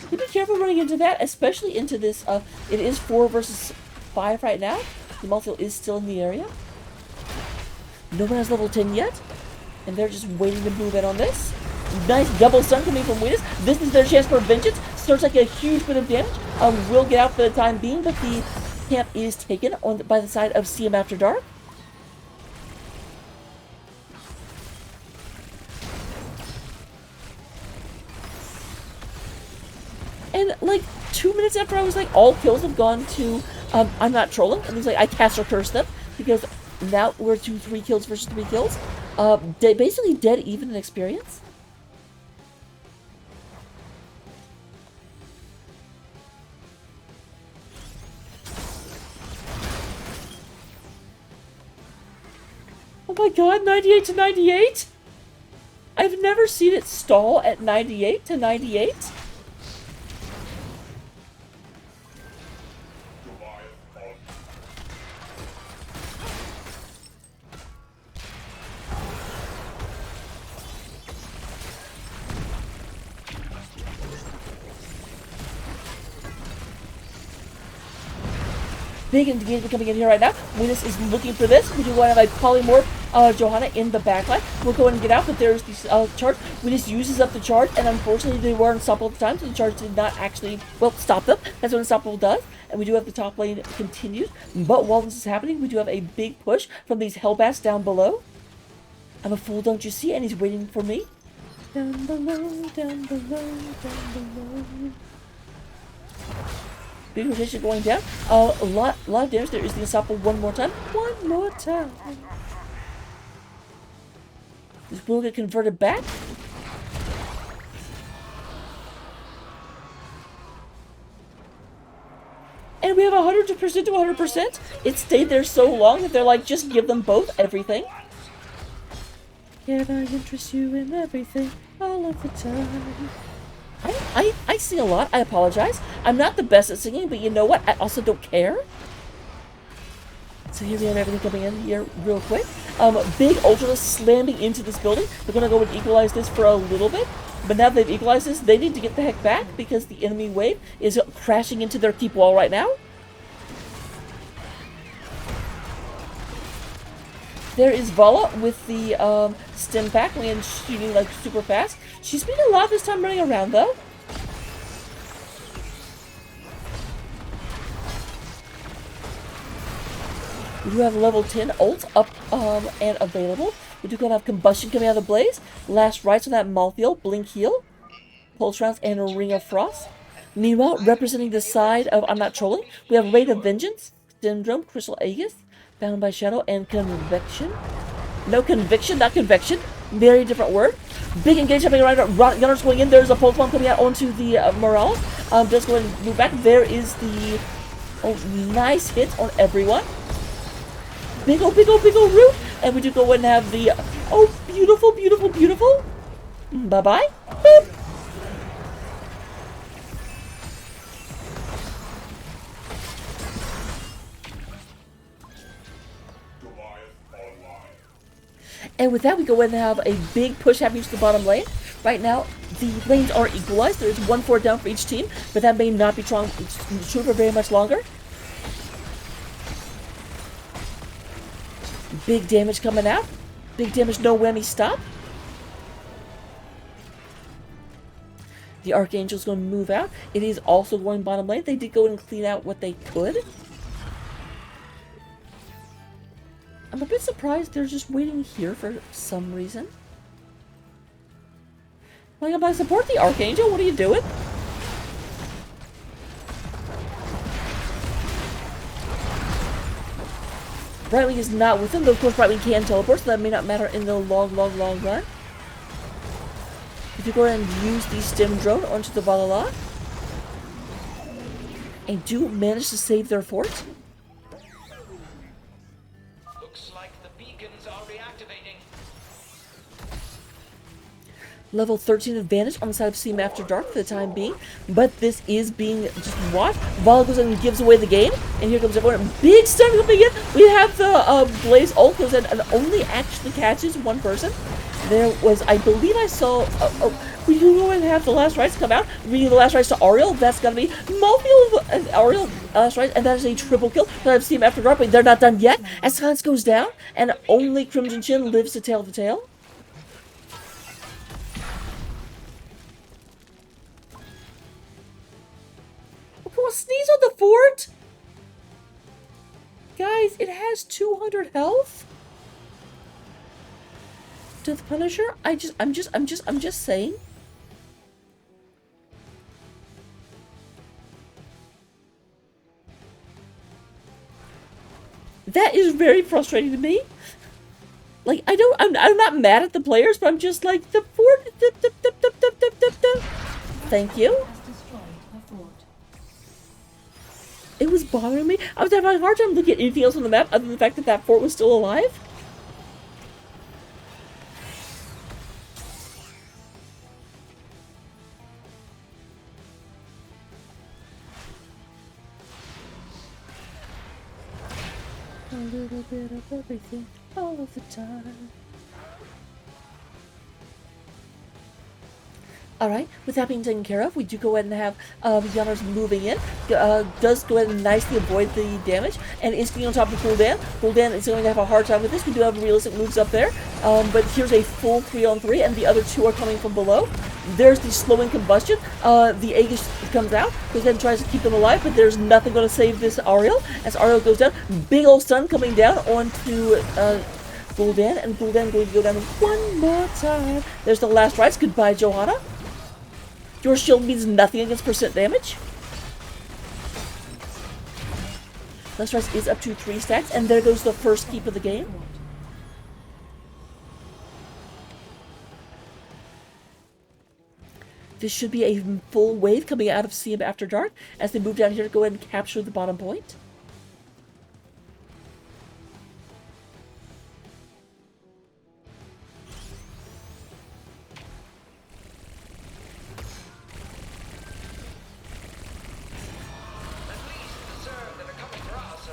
Be careful running into that, especially into this. It is 4 versus 5 right now. The Malthael is still in the area. No one has level 10 yet. And they're just waiting to move in on this. Nice double stun coming from Wheatus. This is their chance for vengeance. Starts like a huge bit of damage. Will get out for the time being, but the camp is taken by the side of CM After Dark. And like 2 minutes after I was like, all kills have gone to, I'm not trolling. And it was like, I cast or curse them because now we're to 3 kills versus 3 kills. Basically dead even in experience. Oh my god, 98 to 98? I've never seen it stall at 98 to 98. Big engagement coming in here right now. Wheatus is looking for this. We do want to have a polymorph Johanna in the backline. We'll go and get out, but there's the charge. Wheatus uses up the charge, and unfortunately they were unstoppable at the time, so the charge did not actually, well, stop them. That's what unstoppable does. And we do have the top lane continued. But while this is happening, we do have a big push from these Hellbats down below. I'm a fool, don't you see? And he's waiting for me. Down below, down below, down below. Big rotation going down. A lot of damage. There is the unstoppable one more time. One more time. This will get converted back. And we have 100% to 100%. It stayed there so long that they're like, just give them both everything. Can I interest you in everything all of the time? I sing a lot. I apologize. I'm not the best at singing, but you know what? I also don't care. So here we have everything coming in here real quick. Big Ultra slamming into this building. They're going to go and equalize this for a little bit. But now they've equalized this, they need to get the heck back because the enemy wave is crashing into their keep wall right now. There is Vala with the stim pack and shooting like super fast. She's been a lot this time running around though. We do have level 10 ults up and available. We do have Combustion coming out of the Blaze. Last rites on that Malthael, Blink Heal, Pulse Rounds, and a Ring of Frost. Meanwhile, representing the side of I'm Not Trolling, we have Raid of Vengeance, Syndrome, Crystal Aegis, Bound by Shadow, and Conviction. No, Conviction, not Convection. Very different word. Big engage happening right now. Gunners going in. There's a pulse bomb coming out onto the Morales. Just go ahead and move back. There is the nice hit on everyone. Big ol' root. And we do go ahead and have the beautiful, beautiful, beautiful. Bye-bye. Boop. And with that, we go ahead and have a big push happening to the bottom lane. Right now, the lanes are equalized. There is 1-4 down for each team, but that may not be true for very much longer. Big damage coming out. Big damage, no whammy, stop. The Archangel's going to move out. It is also going bottom lane. They did go and clean out what they could. I'm a bit surprised they're just waiting here for some reason. Like, I support the Archangel. What are you doing? Brightwing is not with them, though of course Brightwing can teleport, so that may not matter in the long run. If you go ahead and use the stim drone onto the Valhalla, and do manage to save their fort. Looks like the beacons are reactivating. Level 13 advantage on the side of Seam After Dark for the time being, but this is being just watched. Vala goes in and gives away the game, and here comes everyone. Big stun coming in. We have the Blaze ult goes in and only actually catches one person. There was, I believe I saw, we can go and have the last rites come out. Reading the last rites to Ariel, that's gonna be Malthael and Ariel last rites, and that is a triple kill. So I have Seam After Dark, but they're not done yet. As silence goes down, and only Crimson Chin lives to tell the tale. Sneeze on the fort? Guys, it has 200 health? To the Punisher? I'm just saying. That is very frustrating to me. Like, I'm not mad at the players, but I'm just like, the fort, thank you. It was bothering me. I was having a hard time looking at anything else on the map other than the fact that that fort was still alive. A little bit of everything all of the time. Alright, with that being taken care of, we do go ahead and have Yanners moving in. Does go ahead and nicely avoid the damage, and is being on top of Gul'dan. Gul'dan is going to have a hard time with this. We do have realistic moves up there, but here's a full 3-on-3, and the other two are coming from below. There's the slowing combustion. The Aegis comes out, goes ahead and tries to keep them alive, but there's nothing going to save this Ariel. As Ariel goes down, big old stun coming down onto Gul'dan, and Gul'dan going to go down one more time. There's the last rites. Goodbye, Johanna. Your shield means nothing against percent damage. Last Rise is up to 3 stacks, and there goes the first keep of the game. This should be a full wave coming out of Seam After Dark as they move down here to go ahead and capture the bottom point.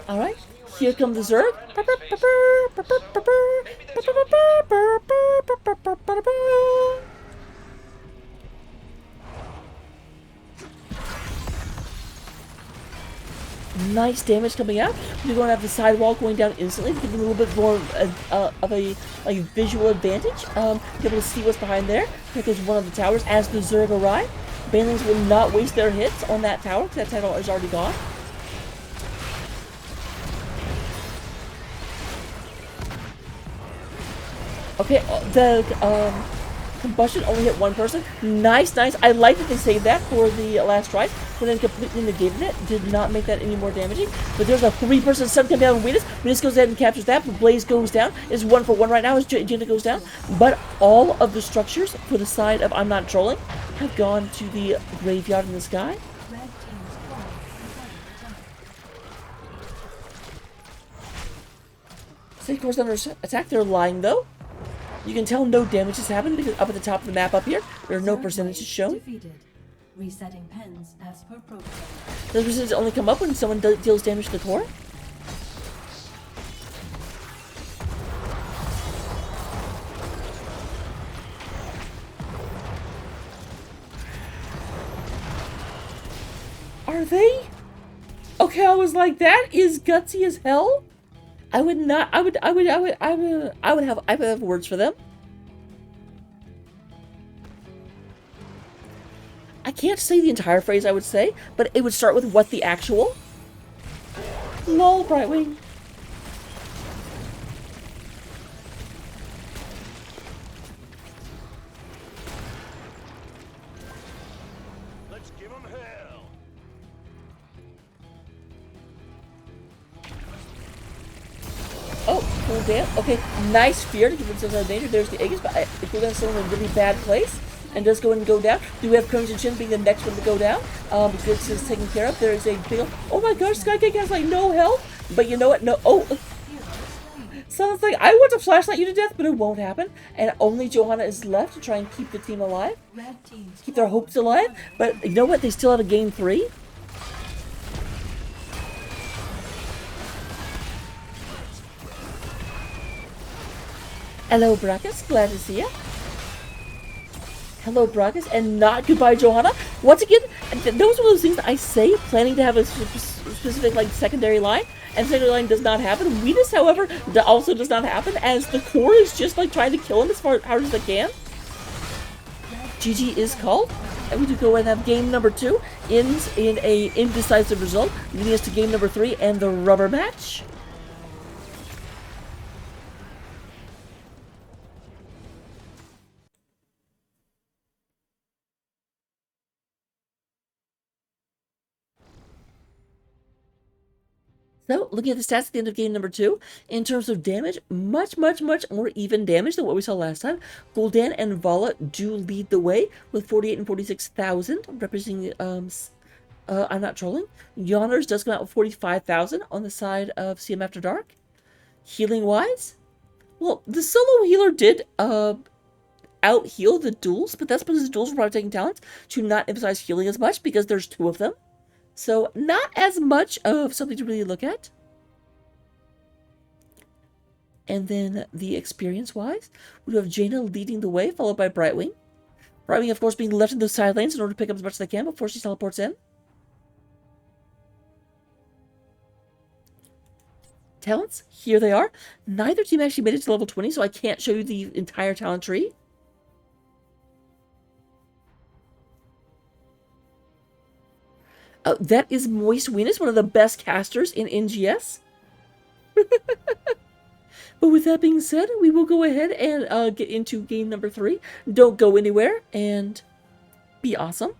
Alright, here come the Zerg. Nice damage coming out. You're going to have the sidewall going down instantly to give them a little bit more of a visual advantage. Be able to see what's behind there. Here goes one of the towers as the Zerg arrive. Banelings will not waste their hits on that tower because that tower is already gone. Okay, the combustion only hit one person. Nice, nice. I like that they saved that for the last try, but then completely negated it. Did not make that any more damaging. But there's a 3-person stun coming down on Venus. Venus goes ahead and captures that, but Blaze goes down. It's 1-for-1 right now as Jaina goes down. But all of the structures for the side of I'm Not Trolling have gone to the graveyard in the sky. Red team's turret is under attack. Sage Core's under attack. They're lying though. You can tell no damage has happened because up at the top of the map up here, there are no Third percentages wave shown. Defeated. Resetting pens as per protocol. Those percentages only come up when someone deals damage to the core. Are they? Okay, I was like, that is gutsy as hell. I would not. I would have words for them. I can't say the entire phrase. I would say, but it would start with what the actual. Lol, Brightwing. Let's give him hell. Oh, cool Dan. Okay, nice fear to give themselves out of danger. There's the Aegis, but the cooldown's still in a really bad place. And does go and go down. Do we have Crimson Chin being the next one to go down? Because it's taken care of. There is a big. Oh my gosh, Skycake has like no health. But you know what? No. Oh. Sounds like I want to flashlight you to death, but it won't happen. And only Johanna is left to try and keep the team alive. Red team's Keep their hopes alive. But you know what? They still have a game 3. Hello, Brackus. Glad to see you. Hello, Brackus, and not goodbye, Johanna. Once again, those are those things that I say, planning to have a specific like secondary line, and secondary line does not happen. Venus, however, also does not happen, as the core is just like trying to kill him as hard as they can. GG is called, and we do go and have game number 2 ends in a indecisive result, leading us to game number 3 and the rubber match. So, looking at the stats at the end of game number 2, in terms of damage, much more even damage than what we saw last time. Gul'dan and Vala do lead the way with 48 and 46,000, representing, I'm Not Trolling. Yoners does come out with 45,000 on the side of CM After Dark. Healing-wise, well, the solo healer did, out-heal the duels, but that's because the duels were probably taking talents to not emphasize healing as much because there's 2 of them. So, not as much of something to really look at. And then, the experience-wise, we have Jaina leading the way, followed by Brightwing. Brightwing, of course, being left in those side lanes in order to pick up as much as they can before she teleports in. Talents, here they are. Neither team actually made it to level 20, so I can't show you the entire talent tree. That is Moist Venus, one of the best casters in NGS. But with that being said, we will go ahead and get into game number 3. Don't go anywhere and be awesome.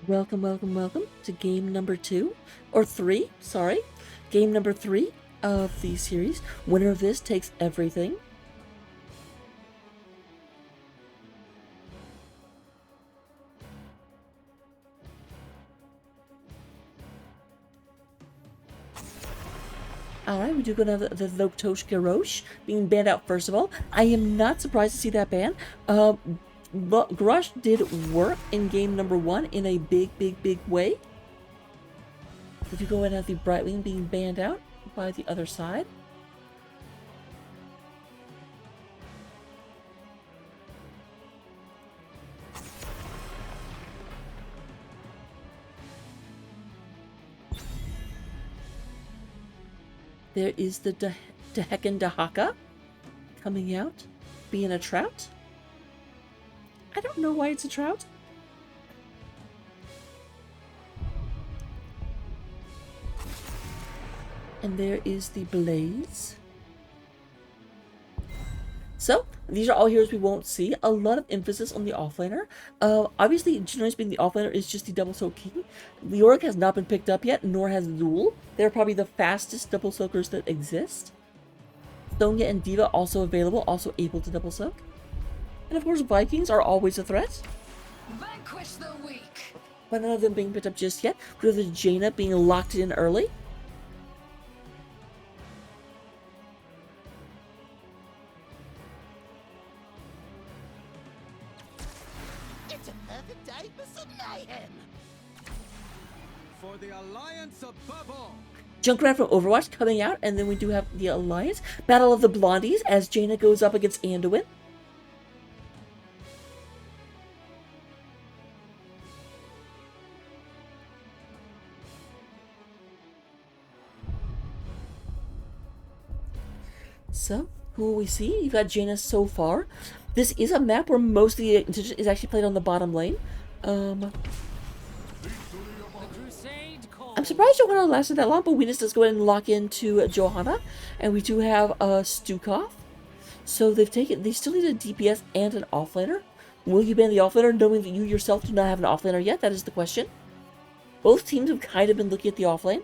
Welcome, welcome, welcome to game number 2, or 3, sorry. Game number 3 of the series. Winner of this takes everything. Alright, we do go to the Loktoshka Roche being banned out first of all. I am not surprised to see that ban. Garrosh did work in game number 1 in a big way. We do go in at the Brightwing being banned out by the other side. There is the Deheken Dahaka coming out, being a trout. I don't know why it's a trout. And there is the Blaze. So, these are all heroes we won't see. A lot of emphasis on the offlaner. Obviously, generally speaking, the offlaner is just the double soak king. Leoric has not been picked up yet, nor has Zul. They're probably the fastest double soakers that exist. Sonya and Diva also available, also able to double soak. And of course, Vikings are always a threat. Vanquish the weak. But none of them being picked up just yet. We have the Jaina being locked in early. It's a perfect day for some mayhem. For the Alliance above all. Junkrat from Overwatch coming out, and then we do have the Alliance. Battle of the Blondies as Jaina goes up against Anduin. So, who will we see? You've got Jaina so far. This is a map where most of the attention is actually played on the bottom lane. I'm surprised Johanna lasted that long, but Venus does go ahead and lock into Johanna. And we do have Stukov. So they still need a DPS and an offlaner. Will you ban the offlaner knowing that you yourself do not have an offlaner yet? That is the question. Both teams have kind of been looking at the offlane.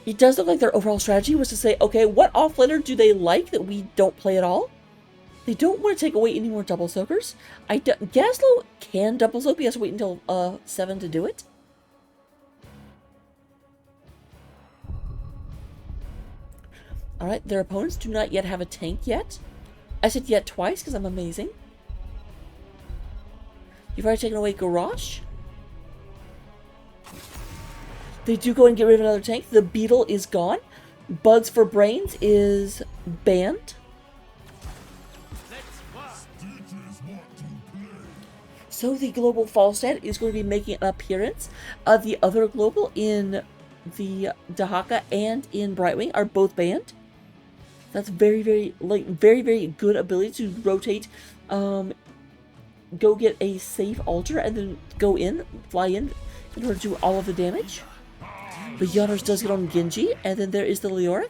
It does look like their overall strategy was to say, okay, what offlaner do they like that we don't play at all? They don't want to take away any more double soakers. Gaslow can double soak, but he has to wait until 7 to do it. Alright, their opponents do not yet have a tank yet. I said yet twice because I'm amazing. You've already taken away Garrosh. They do go and get rid of another tank. The Beetle is gone. Bugs for Brains is banned. So the global Falstad is going to be making an appearance. The other global in the Dahaka and in Brightwing are both banned. That's very good ability to rotate, go get a safe altar and then go in, fly in order to do all of the damage. The Yanners does get on Genji, and then there is the Leoric.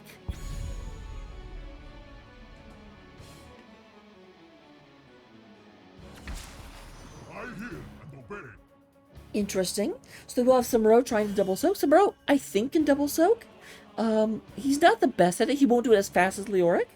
Interesting. So we'll have Samuro trying to double soak. Samuro, I think, can double soak. He's not the best at it. He won't do it as fast as Leoric.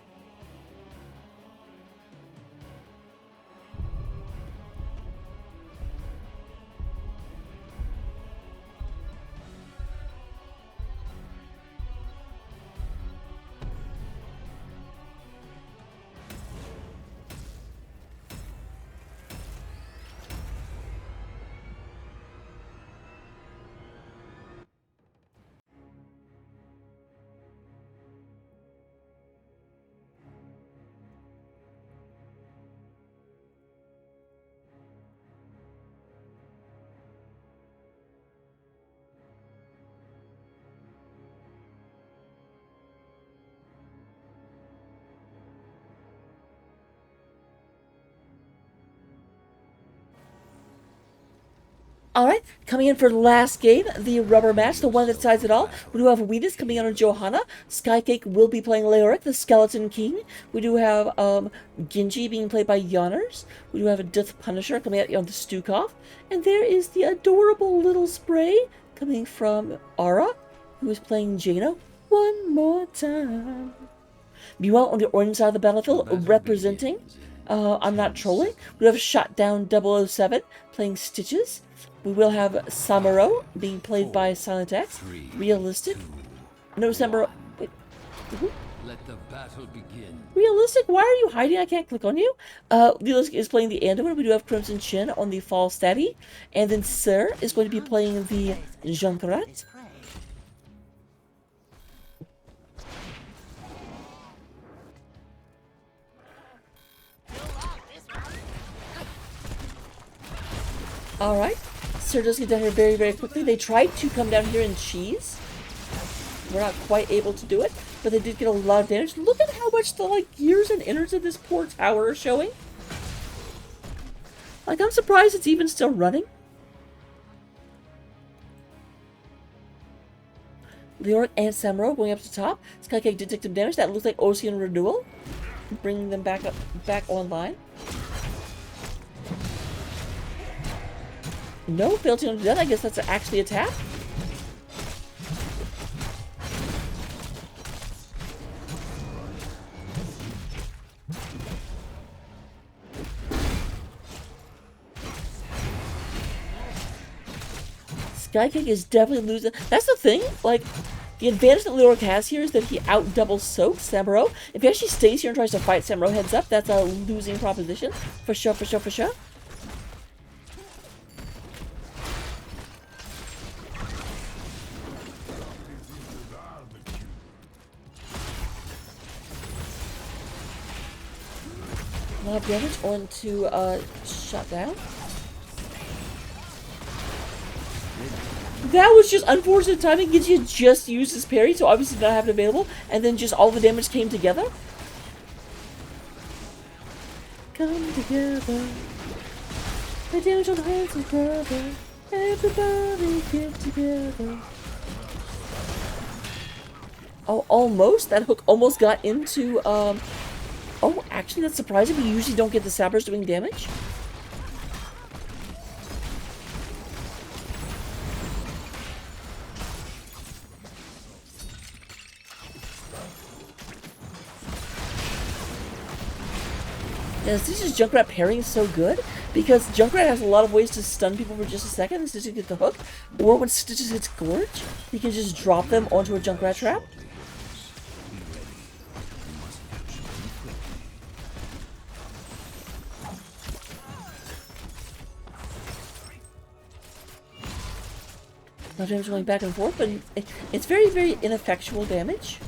Alright, coming in for the last game, the rubber match, the one that decides it all. We do have Wheatus coming in on Johanna. Skycake will be playing Leoric, the Skeleton King. We do have Genji being played by Yonners. We do have a Death Punisher coming out on the Stukov. And there is the adorable little Spray coming from Ara, who is playing Jaina one more time. Meanwhile, on the orange side of the battlefield, representing, I'm not trolling, we have Shot Down 007 playing Stitches. We will have Samuro being played by Silent X. Realistic. No, Samuro. Wait. Let the battle begin. Realistic? Why are you hiding? I can't click on you. Realistic is playing the Anduin. We do have Crimson Chin on the Fall Statty. And then Sir is going to be playing the Junkrat. Alright. Sir does get down here very, very quickly. They tried to come down here and cheese. We're not quite able to do it, but they did get a lot of damage. Look at how much the gears and innards of this poor tower are showing. I'm surprised it's even still running. Leoric and Samuro going up to top. Skycake did take some damage. That looks like Ocean Renewal, bringing them back online. No, failed to do that. I guess that's actually a tap. Skycake is definitely losing. That's the thing. The advantage that Leoric has here is that he out-doubles soaks Samuro. If he actually stays here and tries to fight Samuro heads up, that's a losing proposition. For sure, for sure, for sure. A lot of damage onto Shut Down. That was just unfortunate timing. Genji just used his parry, so obviously did not have it available, and then just all the damage came together. Come together. The damage on the hands of brother. Everybody get together. Oh, almost. That hook almost got into oh, actually, that's surprising. We usually don't get the sappers doing damage. Yes, this is Junkrat parrying so good because Junkrat has a lot of ways to stun people for just a second and Stitches get the hook, or when Stitches hits Gorge, he can just drop them onto a Junkrat trap. Damage going back and forth, but it's very, very ineffectual damage.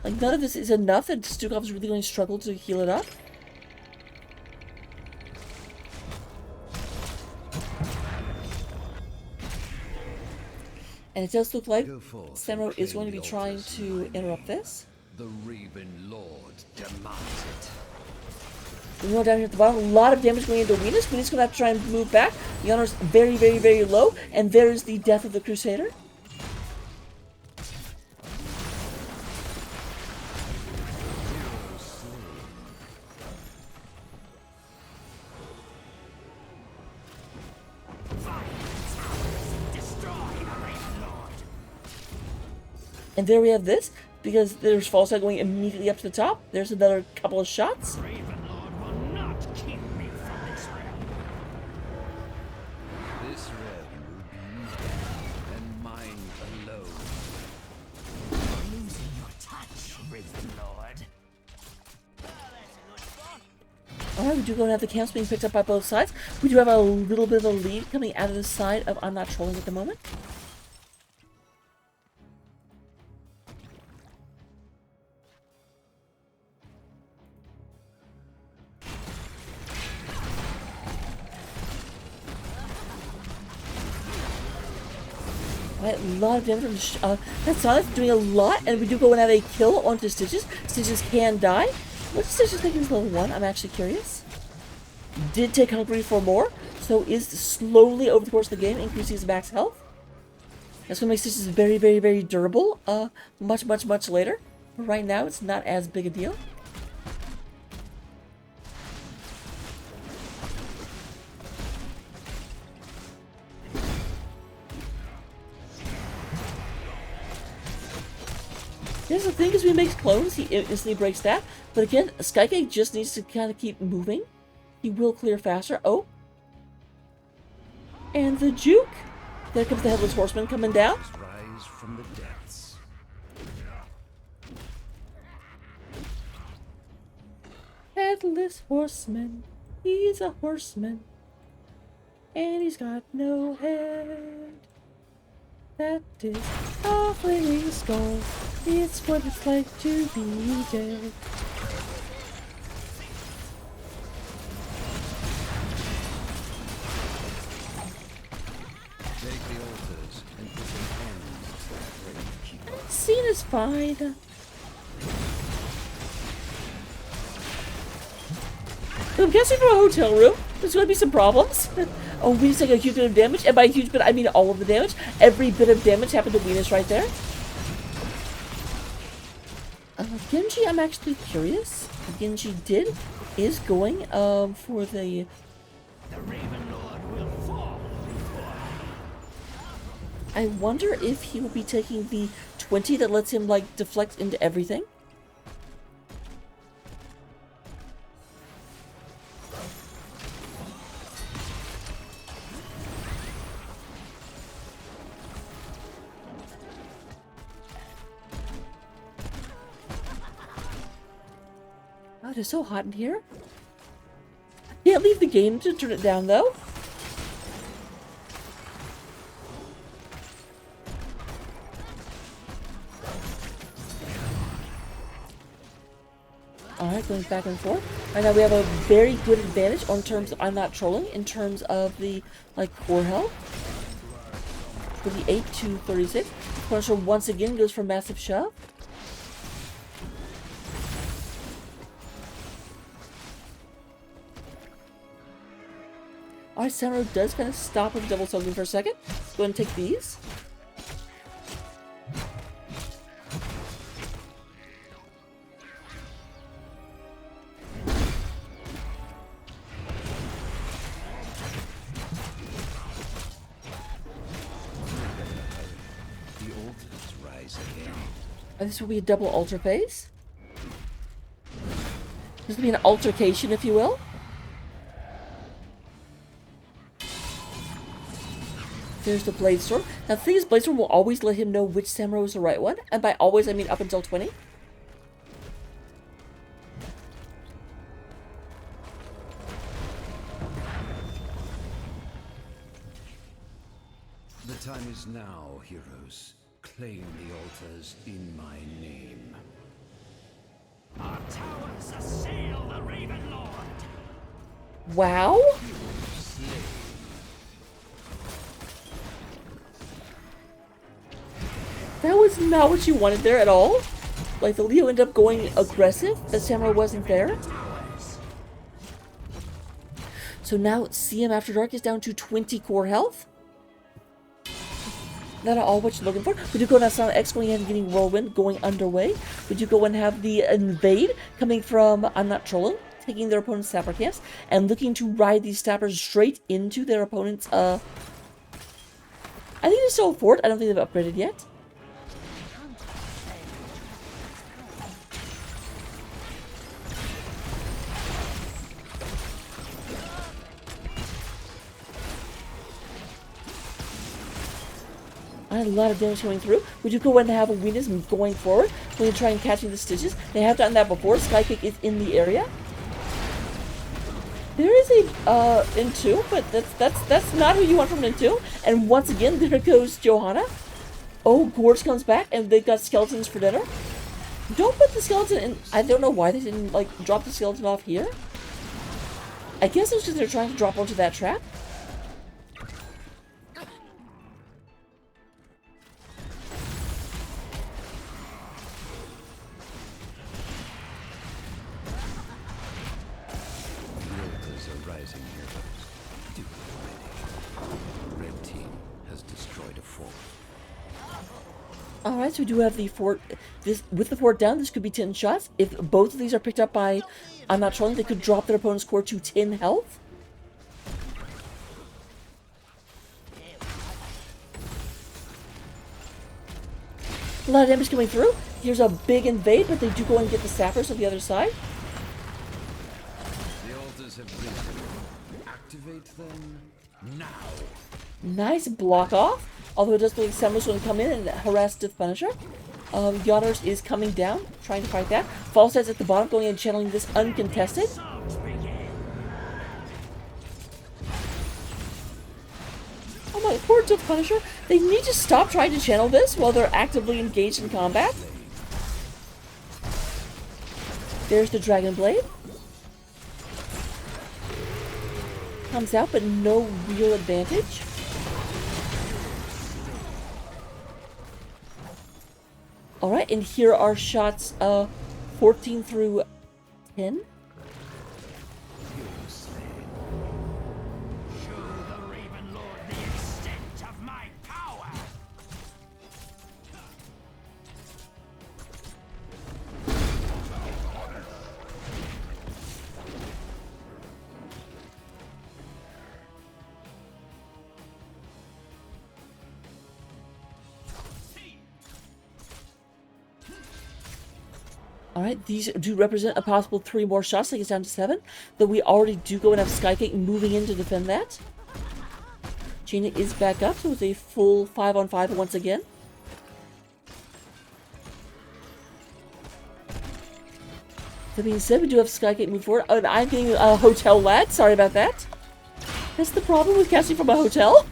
None of this is enough that Stukov is really going to struggle to heal it up. And it does look like Samuro is going to be trying to interrupt this. The Raven Lord demands it. We go down here at the bottom, a lot of damage going into Wheatus. Wheatus going to have to try and move back. Yonner's very, very, very low, and there is the death of the Crusader. And there we have this, because there's Falstad going immediately up to the top. There's another couple of shots. Alright, we do go and have the camps being picked up by both sides. We do have a little bit of a lead coming out of the side of I'm Not Trolling at the moment. Right, a lot of damage on that Sonic's doing a lot, and we do go and have a kill onto Stitches. Stitches can die. What's Stitches taking his level 1? I'm actually curious. Did take Hungry for more, So is slowly over the course of the game increasing his max health. That's what makes this very, very, very durable. Much, much, much later. But right now, it's not as big a deal. Here's the thing, as we make clones, he instantly breaks that. But again, Skycake just needs to kind of keep moving. He will clear faster. Oh. And the juke. There comes the Headless Horseman coming down. Rise from the depths. Headless Horseman. He's a horseman. And he's got no head. That is a flaming skull. It's what it's like to be dead. Take the altars and put an end to that great keeper. Scene is fine. I'm guessing from a hotel room, there's going to be some problems. Oh, Venus taking a huge bit of damage, and by a huge bit, I mean all of the damage. Every bit of damage happened to Venus right there. Genji, I'm actually curious. Genji is going for the... The Raven Lord will fall. I wonder if he will be taking the 20 that lets him, like, deflect into everything. Oh, it is so hot in here. I can't leave the game to turn it down, though. Alright, going back and forth. Right now we have a very good advantage on terms of, I'm not trolling, in terms of the, like, core health. 28 to 36. Punisher once again goes for massive shove. Alright, Samurai does kind of stop with double soaking for a second. Let's go ahead and take these. The altars rise again. And this will be a double altar phase. This will be an altercation, if you will. There's the Blade Storm. Now the thing is, Blade Storm will always let him know which Samurai is the right one. And by always, I mean up until 20. The time is now, heroes. Claim the altars in my name. Our towers assail the Raven Lord. Wow. That was not what you wanted there at all. Like, the Leo ended up going aggressive. The Samurai wasn't there. So now CM After Dark is down to 20 core health. Not at all what you're looking for. Would you go down Sonic X going ahead and getting Whirlwind going underway? Would you go and have the Invade coming from I'm Not Trolling, taking their opponent's Sapper camps, and looking to ride these Sappers straight into their opponent's, I think they're still a fort. I don't think they've upgraded yet. A lot of damage coming through. Would you go ahead and have a Venus going forward when you try and catching the stitches? They have done that before. Skykick is in the area. There is a N2, but that's not who you want from N2. And once again, there goes Johanna. Oh, Gorge comes back, and they've got skeletons for dinner. Don't put the skeleton in. I don't know why they didn't like drop the skeleton off here. I guess it's because they're trying to drop onto that trap. Do it ready. Red team has destroyed a fort. All right, so we do have the fort. This with the fort down, this could be 10 shots. If both of these are picked up by, I'm not trolling, they could drop their opponent's core to 10 health. A lot of damage coming through. Here's a big invade, but they do go and get the sappers on the other side. The altars have risen. Activate them now. Nice block off. Although it does look like Samuel's going to come in and harass Death Punisher. Yodders is coming down, trying to fight that. Falstad's at the bottom, going and channeling this uncontested. Oh my, poor Death Punisher. They need to stop trying to channel this while they're actively engaged in combat. There's the Dragon Blade. Comes out, but no real advantage. Alright, and here are shots 14 through 10. Show the Raven Lord the extent of my power. Alright, these do represent a possible 3 more shots, take us down to 7. Though we already do go and have Skygate moving in to defend that. Jaina is back up, so it's a full 5-on-5 once again. That being said, we do have Skygate move forward. Oh, and I'm getting a hotel lag, sorry about that. That's the problem with casting from a hotel.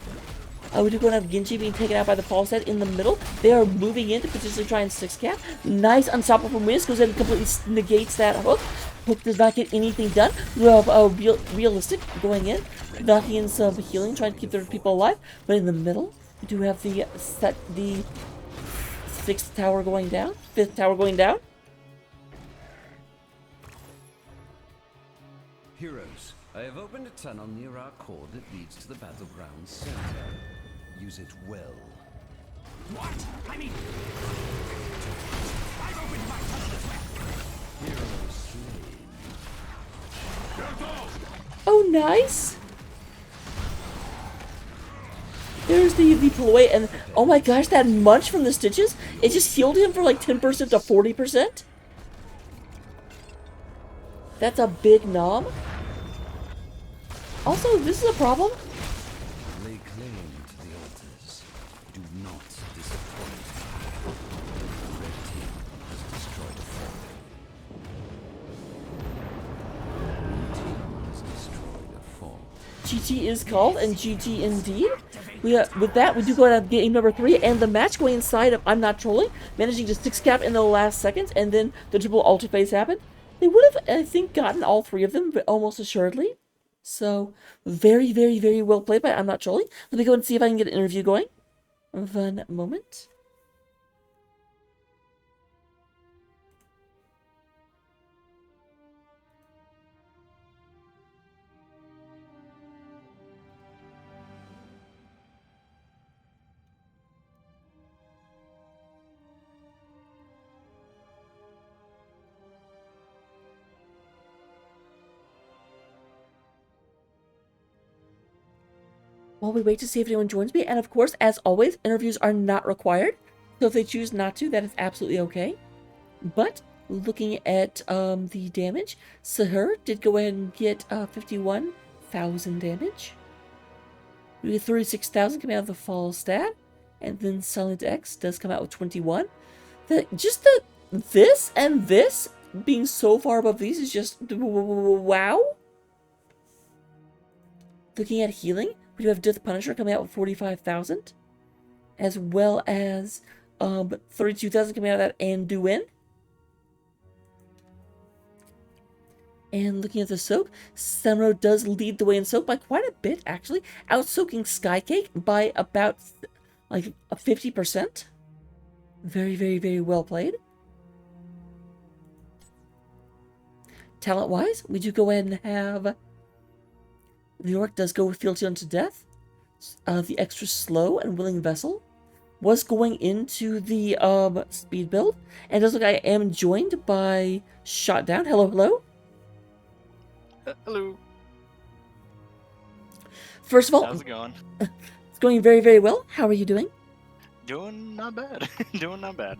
We do go and have Genji being taken out by the Falstad in the middle. They are moving in to potentially try and 6-cap. Nice unstoppable from Wiz, goes in and completely negates that hook. Hook does not get anything done. We have realistic going in, knocking in some healing, trying to keep their people alive. But in the middle, we do have the 6th tower going down, 5th tower going down. Heroes, I have opened a tunnel near our core that leads to the battleground center. Use it well. What? I mean, I've opened my tunnel as well. Heroes slain. Oh, nice. There's the ploy, and oh my gosh, that munch from the stitches, it just healed him for like 10% to 40%. That's a big knob. Also, this is a problem. Lay claim to the altars. Do not disappoint. The red team has destroyed a fort. Blue team has destroyed a fort. GG is called, and GG indeed. With that, we do go to game number 3, and the match going inside of I'm Not Trolling, managing to 6-cap in the last seconds, and then the triple alter phase happened. They would have, I think, gotten all 3 of them, but almost assuredly. So, very, very, very well played by I'm Not Trolling. Let me go and see if I can get an interview going. 1 moment. While we wait to see if anyone joins me, and of course, as always, interviews are not required. So if they choose not to, that is absolutely okay. But looking at the damage, Sahur did go ahead and get 51,000 damage. We get 36,000 coming out of the Falstad, and then Silent X does come out with 21. This and this being so far above these is just wow. Looking at healing, we do have Death Punisher coming out with 45,000, as well as 32,000 coming out of that Anduin. And looking at the soak, Samuro does lead the way in soak by quite a bit, actually, out-soaking Skykake by about like 50%. Very, very, very well played. Talent-wise, we do go ahead and have New York does go with Fealty unto Death. The extra slow and willing vessel was going into the speed build, and it does look like I am joined by Shot Down. Hello, hello. Hello. First of all, How's it going? it's going very, very well. How are you doing? Doing not bad. Doing not bad.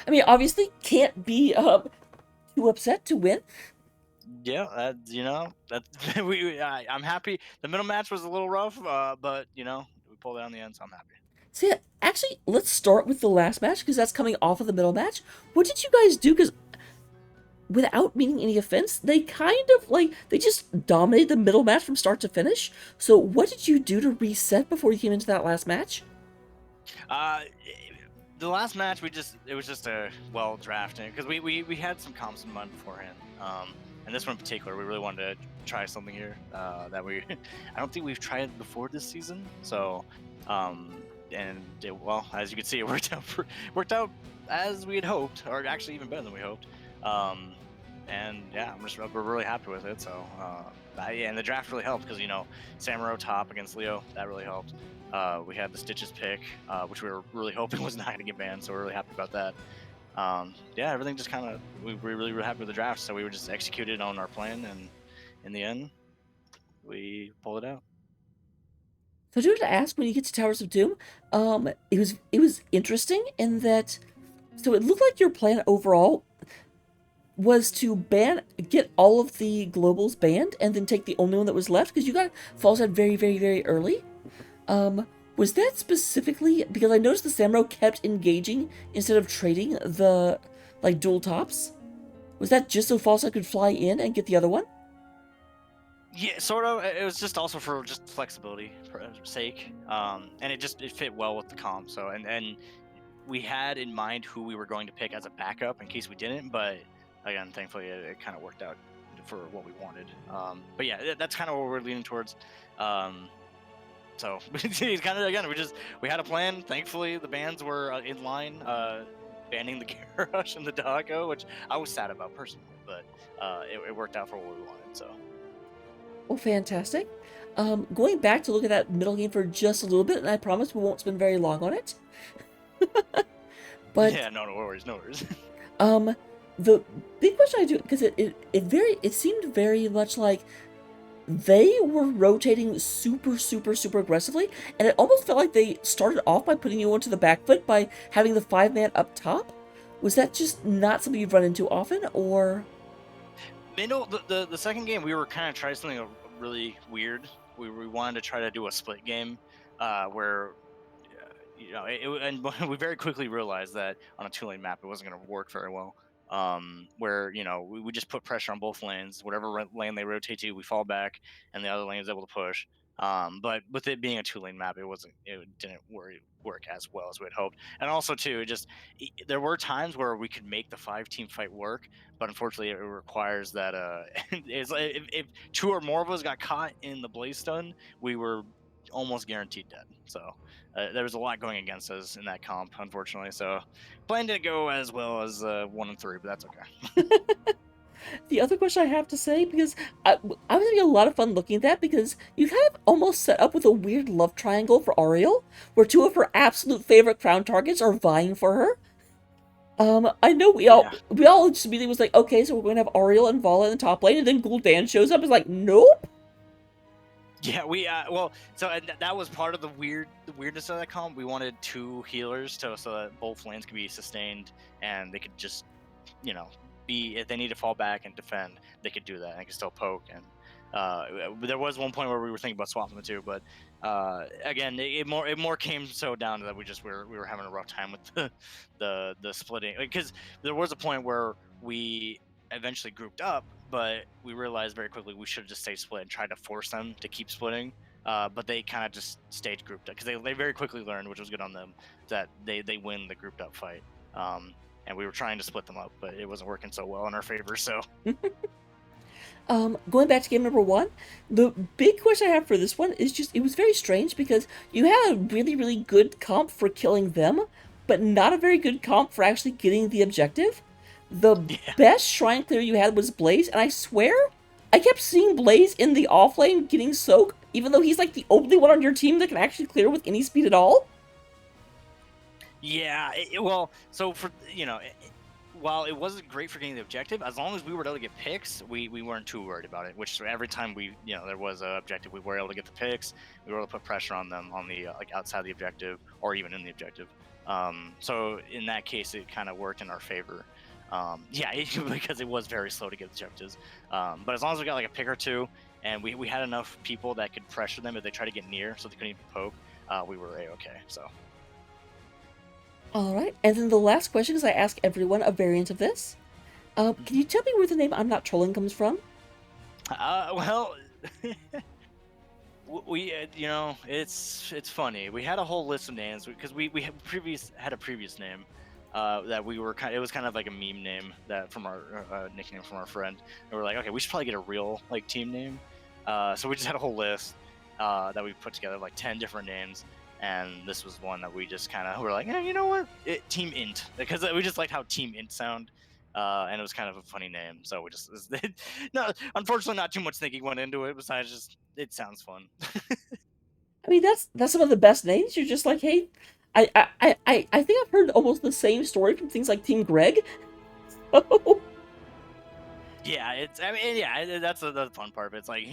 I mean, obviously, can't be too upset to win. Yeah, I'm happy. The middle match was a little rough, but we pulled it out in the end, so I'm happy. So yeah, actually, let's start with the last match, because that's coming off of the middle match. What did you guys do? Because without meaning any offense, they kind of, they just dominated the middle match from start to finish. So what did you do to reset before you came into that last match? The last match, it was just a well drafting, because we had some comps in mind beforehand. And this one in particular, we really wanted to try something here that I don't think we've tried before this season. So, as you can see, it worked out as we had hoped, or actually even better than we hoped. And yeah, we're really happy with it. So, and the draft really helped because Samuro top against Leo, that really helped. We had the Stitches pick, which we were really hoping was not going to get banned, so we're really happy about that. Everything just kind of, we really were happy with the draft, so we were just executed on our plan, and in the end, we pulled it out. So I do have to ask, when you get to Towers of Doom, it was interesting in that, so it looked like your plan overall was to get all of the globals banned, and then take the only one that was left, because you got Falstad very, very, very early. Was that specifically because I noticed the Samuro kept engaging instead of trading the dual tops? Was that just so Falstad could fly in and get the other one? Yeah, sort of. It was just also for just flexibility sake, and it fit well with the comp. So and we had in mind who we were going to pick as a backup in case we didn't, but again, thankfully it kind of worked out for what we wanted. But yeah, that's kind of what we're leaning towards. So it's kind of, again, we had a plan. Thankfully, the bans were in line, banning the Garrosh and the Doggo, which I was sad about personally, but it worked out for what we wanted. So. Oh, fantastic. Going back to look at that middle game for just a little bit, and I promise we won't spend very long on it. But yeah, no worries. The big question I do, because it seemed very much like they were rotating super, super, super aggressively, and it almost felt like they started off by putting you onto the back foot by having the 5-man up top. Was that just not something you've run into often, or? The second game, we were kind of trying something really weird. We wanted to try to do a split game, where, and we very quickly realized that on a 2-lane map, it wasn't going to work very well. Where we just put pressure on both lanes. Whatever lane they rotate to, we fall back, and the other lane is able to push. But with it being a 2-lane map, it didn't work as well as we had hoped. And also too, there were times where we could make the 5-team fight work, but unfortunately, it requires that if 2 or more of us got caught in the blaze stun, we were almost guaranteed dead. So there was a lot going against us in that comp, unfortunately. So plan didn't go as well as 1 and 3, but that's okay. The other question I have to say, because I was having a lot of fun looking at that, because you kind of almost set up with a weird love triangle for Ariel, where 2 of her absolute favorite crown targets are vying for her. I know we all just immediately was like, okay, so we're going to have Ariel and Vala in the top lane, and then Gul'dan shows up and is like, nope. Yeah, that was part of the weirdness of that comp. We wanted 2 healers so that both lanes could be sustained, and they could just, if they need to fall back and defend, they could do that, and they could still poke. And there was one point where we were thinking about swapping the 2, but again, it more came so down to that we were having a rough time with the splitting, because there was a point where we eventually grouped up, but we realized very quickly we should have just stayed split and tried to force them to keep splitting. But they kind of just stayed grouped up, because they very quickly learned, which was good on them, that they win the grouped up fight. And we were trying to split them up, but it wasn't working so well in our favor. So, going back to game number 1, the big question I have for this one is it was very strange, because you had a really, really good comp for killing them, but not a very good comp for actually getting the objective. The best shrine clear you had was Blaze, and I swear I kept seeing Blaze in the off lane getting soaked, even though he's like the only one on your team that can actually clear with any speed at all. Yeah, well, so for while it wasn't great for getting the objective, as long as we were able to get picks, we weren't too worried about it. Which every time there was an objective, we were able to get the picks. We were able to put pressure on them on the like outside the objective or even in the objective. So in that case, it kind of worked in our favor. Yeah, because it was very slow to get objectives. But as long as we got like a pick or two, and we had enough people that could pressure them if they try to get near, so they couldn't even poke, we were a-okay. So. All right, and then the last question is I ask everyone a variant of this. Can you tell me where the name "I'm Not Trolling" comes from? Well, we it's funny. We had a whole list of names because we had a previous name that we were it was kind of like a meme name that from our nickname from our friend. And we're like, okay, we should probably get a real like team name. So we just had a whole list that we put together, like 10 different names. And this was one that we just kind of were like, you know what? Team Int, because we just liked how Team Int sound, and it was kind of a funny name. So we just, no, unfortunately, not too much thinking went into it. Besides, just it sounds fun. I mean, that's some of the best names. You're just like, hey, I think I've heard almost the same story from things like Team Greg. So... Yeah, that's the fun part. It's like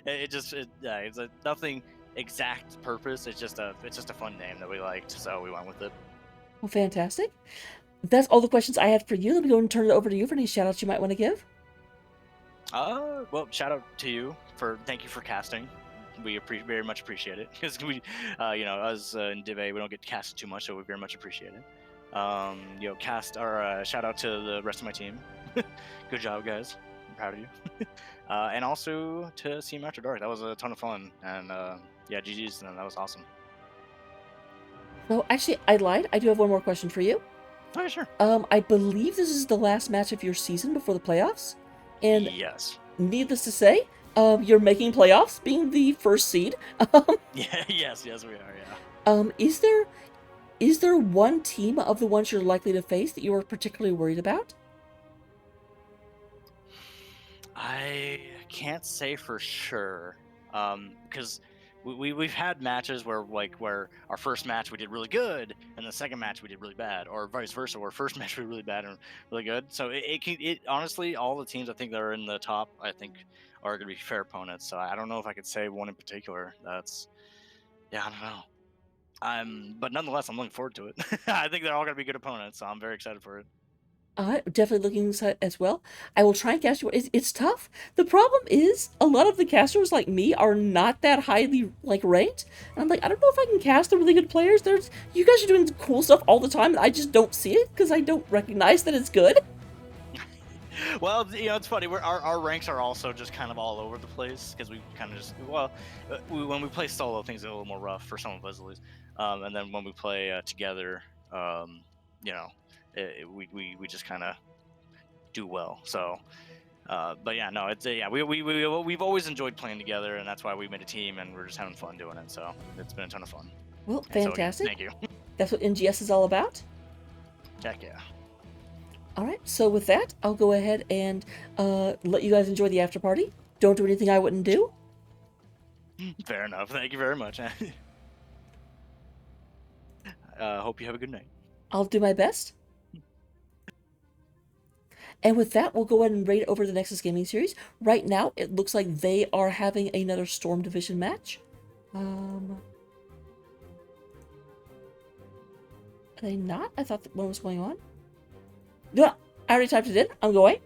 it's nothing exact purpose. It's just a fun name that we liked, so we went with it. Well, fantastic. That's all the questions I had for you. Let me go and turn it over to you for any shout outs you might want to give. Well, shout out to you thank you for casting. We very much appreciate it because we us in Div A, we don't get casted too much, so we very much appreciate it. Cast or shout out to the rest of my team. Good job, guys. I'm proud of you. And also to CM After Dark. That was a ton of fun. And yeah, GG's, and that was awesome. So actually, I lied. I do have one more question for you. Oh, sure. I believe this is the last match of your season before the playoffs. And yes. Needless to say, you're making playoffs, being the first seed. Yeah, yes, we are, yeah. Is there one team of the ones you're likely to face that you are particularly worried about? I can't say for sure, because we've had matches where our first match we did really good, and the second match we did really bad, or vice versa, where first match we did really bad and really good. So it honestly, all the teams I think that are in the top, I think, are going to be fair opponents. So I don't know if I could say one in particular. I don't know. But nonetheless, I'm looking forward to it. I think they're all going to be good opponents, so I'm very excited for it. Definitely looking inside as well. I will try and cast you. It's tough. The problem is a lot of the casters like me are not that highly ranked, and I'm like, I don't know if I can cast the really good players. You guys are doing cool stuff all the time, and I just don't see it because I don't recognize that it's good. Well, it's funny. Our ranks are also just kind of all over the place because we kind of just when we play solo, things are a little more rough for some of us at least, and then when we play together, we just kind of do well. So, but yeah, no, it's we've always enjoyed playing together, and that's why we made a team, and we're just having fun doing it. So it's been a ton of fun. Well, fantastic. So, thank you. That's what NGS is all about. Heck yeah. All right, so with that, I'll go ahead and let you guys enjoy the after party. Don't do anything I wouldn't do. Fair enough. Thank you very much. Hope you have a good night. I'll do my best. And with that, we'll go ahead and raid over the Nexus Gaming Series. Right now, it looks like they are having another Storm Division match. Are they not? I thought that one was going on. Yeah, I already typed it in. I'm going.